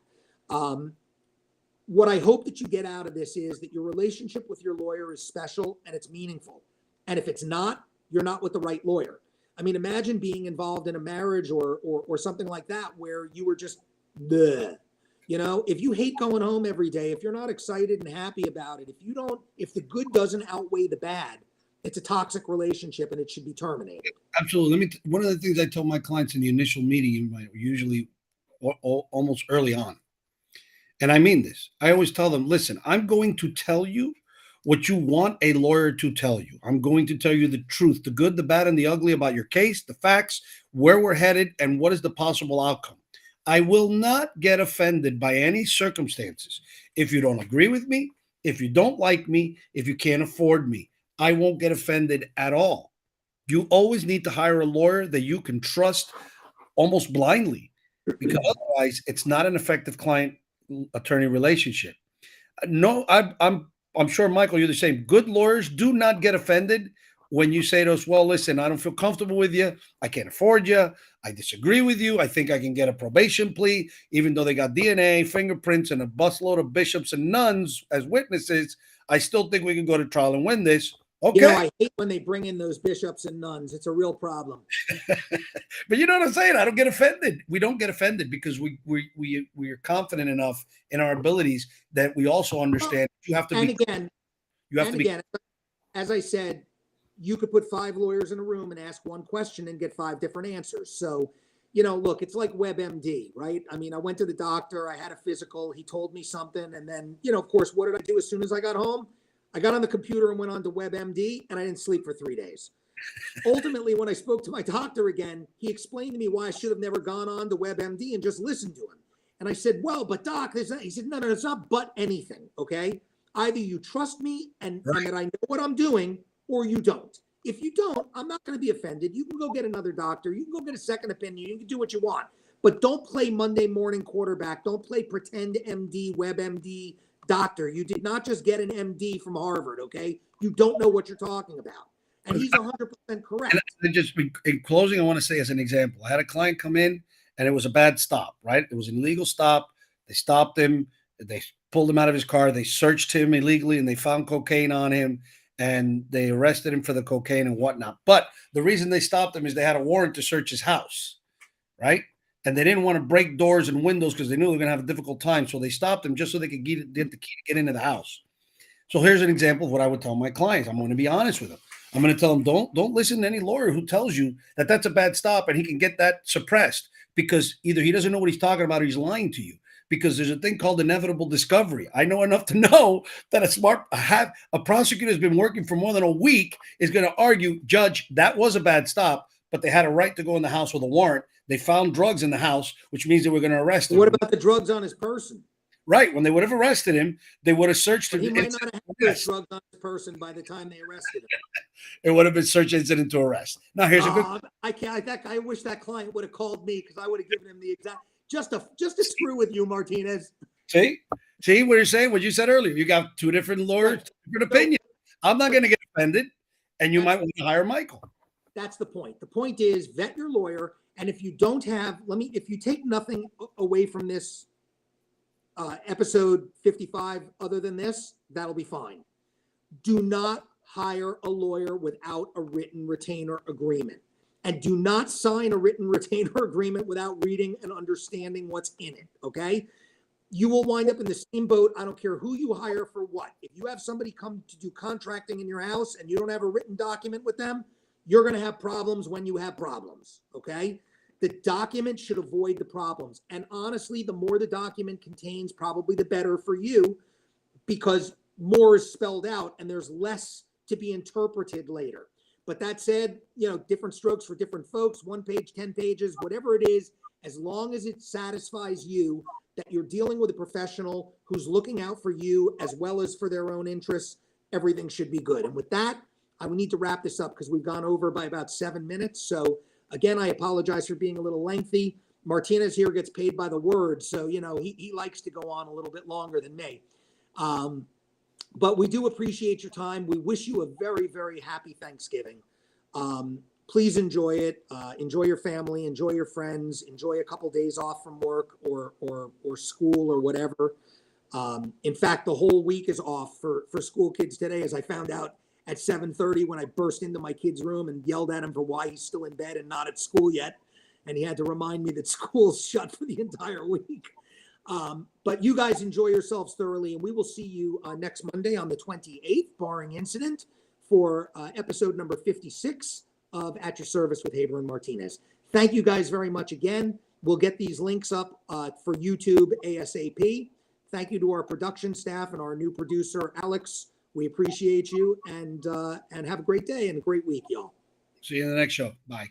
What I hope that you get out of this is that your relationship with your lawyer is special and it's meaningful. And if it's not, you're not with the right lawyer. I mean, imagine being involved in a marriage or something like that where you were just, bleh. If you hate going home every day, if you're not excited and happy about it, if the good doesn't outweigh the bad, it's a toxic relationship and it should be terminated.
Absolutely. One of the things I tell my clients in the initial meeting, usually almost early on, and I mean this, I always tell them, listen, I'm going to tell you what you want a lawyer to tell you. I'm going to tell you the truth, the good, the bad, and the ugly about your case, the facts, where we're headed, and what is the possible outcome. I will not get offended by any circumstances. If you don't agree with me, if you don't like me, if you can't afford me, I won't get offended at all. You always need to hire a lawyer that you can trust almost blindly, because otherwise it's not an effective client-attorney relationship. No, I'm sure, Michael, you're the same. Good lawyers do not get offended when you say to us, well, listen, I don't feel comfortable with you. I can't afford you. I disagree with you. I think I can get a probation plea, even though they got DNA, fingerprints, and a busload of bishops and nuns as witnesses. I still think we can go to trial and win this. Okay.
I hate when they bring in those bishops and nuns. It's a real problem.
But you know what I'm saying? I don't get offended. We don't get offended because we are confident enough in our abilities that we also understand you have to be. Again,
as I said, you could put 5 lawyers in a room and ask one question and get 5 different answers. So, look, it's like WebMD, right? I mean, I went to the doctor, I had a physical, he told me something. And then, of course, what did I do as soon as I got home? I got on the computer and went on to WebMD, and I didn't sleep for 3 days. Ultimately, when I spoke to my doctor again, he explained to me why I should have never gone on to WebMD and just listened to him. And I said, well, but doc, there's not, he said, no, it's not but anything. Okay. Either you trust me and that I know what I'm doing, or you don't. If you don't, I'm not going to be offended. You can go get another doctor. You can go get a second opinion. You can do what you want, but don't play Monday morning quarterback. Don't play pretend MD, WebMD doctor. You did not just get an MD from Harvard. Okay. You don't know what you're talking about. And he's 100% correct.
And just in closing, I want to say as an example, I had a client come in and it was a bad stop, right? It was an illegal stop. They stopped him. They pulled him out of his car. They searched him illegally and they found cocaine on him and they arrested him for the cocaine and whatnot. But the reason they stopped him is they had a warrant to search his house, right? And they didn't want to break doors and windows because they knew they were going to have a difficult time. So they stopped him just so they could get the key to get into the house. So here's an example of what I would tell my clients. I'm going to be honest with them. I'm going to tell them, don't listen to any lawyer who tells you that that's a bad stop and he can get that suppressed because either he doesn't know what he's talking about or he's lying to you. Because there's a thing called inevitable discovery. I know enough to know that a prosecutor has been working for more than a week is going to argue, Judge, that was a bad stop, but they had a right to go in the house with a warrant. They found drugs in the house, which means they were going to arrest him.
What about the drugs on his person?
Right. When they would have arrested him, they would have searched him.
He might not have had those drugs on his person by the time they arrested him.
It would have been search incident to arrest. Now, here's a good.
I wish that client would have called me because I would have given him the exact. Just to screw with you, Martinez.
See what you're saying? What you said earlier. You got two different lawyers, different opinions. I'm not going to get offended, and you might want to hire Michael.
That's the point. The point is vet your lawyer, and if you don't have, if you take nothing away from this episode 55 other than this, that'll be fine. Do not hire a lawyer without a written retainer agreement. And do not sign a written retainer agreement without reading and understanding what's in it, okay? You will wind up in the same boat. I don't care who you hire for what. If you have somebody come to do contracting in your house and you don't have a written document with them, you're going to have problems when you have problems, okay? The document should avoid the problems. And honestly, the more the document contains, probably the better for you because more is spelled out and there's less to be interpreted later. But that said, different strokes for different folks, 1 page, 10 pages, whatever it is, as long as it satisfies you that you're dealing with a professional who's looking out for you as well as for their own interests, everything should be good. And with that, I would need to wrap this up because we've gone over by about 7 minutes. So again, I apologize for being a little lengthy. Martinez here gets paid by the word. So, he likes to go on a little bit longer than me. But we do appreciate your time. We wish you a very, very happy Thanksgiving. Please enjoy it. Enjoy your family. Enjoy your friends. Enjoy a couple days off from work or school or whatever. In fact, the whole week is off for school kids today, as I found out at 7:30 when I burst into my kid's room and yelled at him for why he's still in bed and not at school yet. And he had to remind me that school's shut for the entire week. But you guys enjoy yourselves thoroughly, and we will see you next Monday on the 28th, barring incident, for episode number 56 of At Your Service with Haber and Martinez. Thank you guys very much again. We'll get these links up for YouTube ASAP. Thank you to our production staff and our new producer, Alex. We appreciate you, and have a great day and a great week, y'all.
See you in the next show. Bye.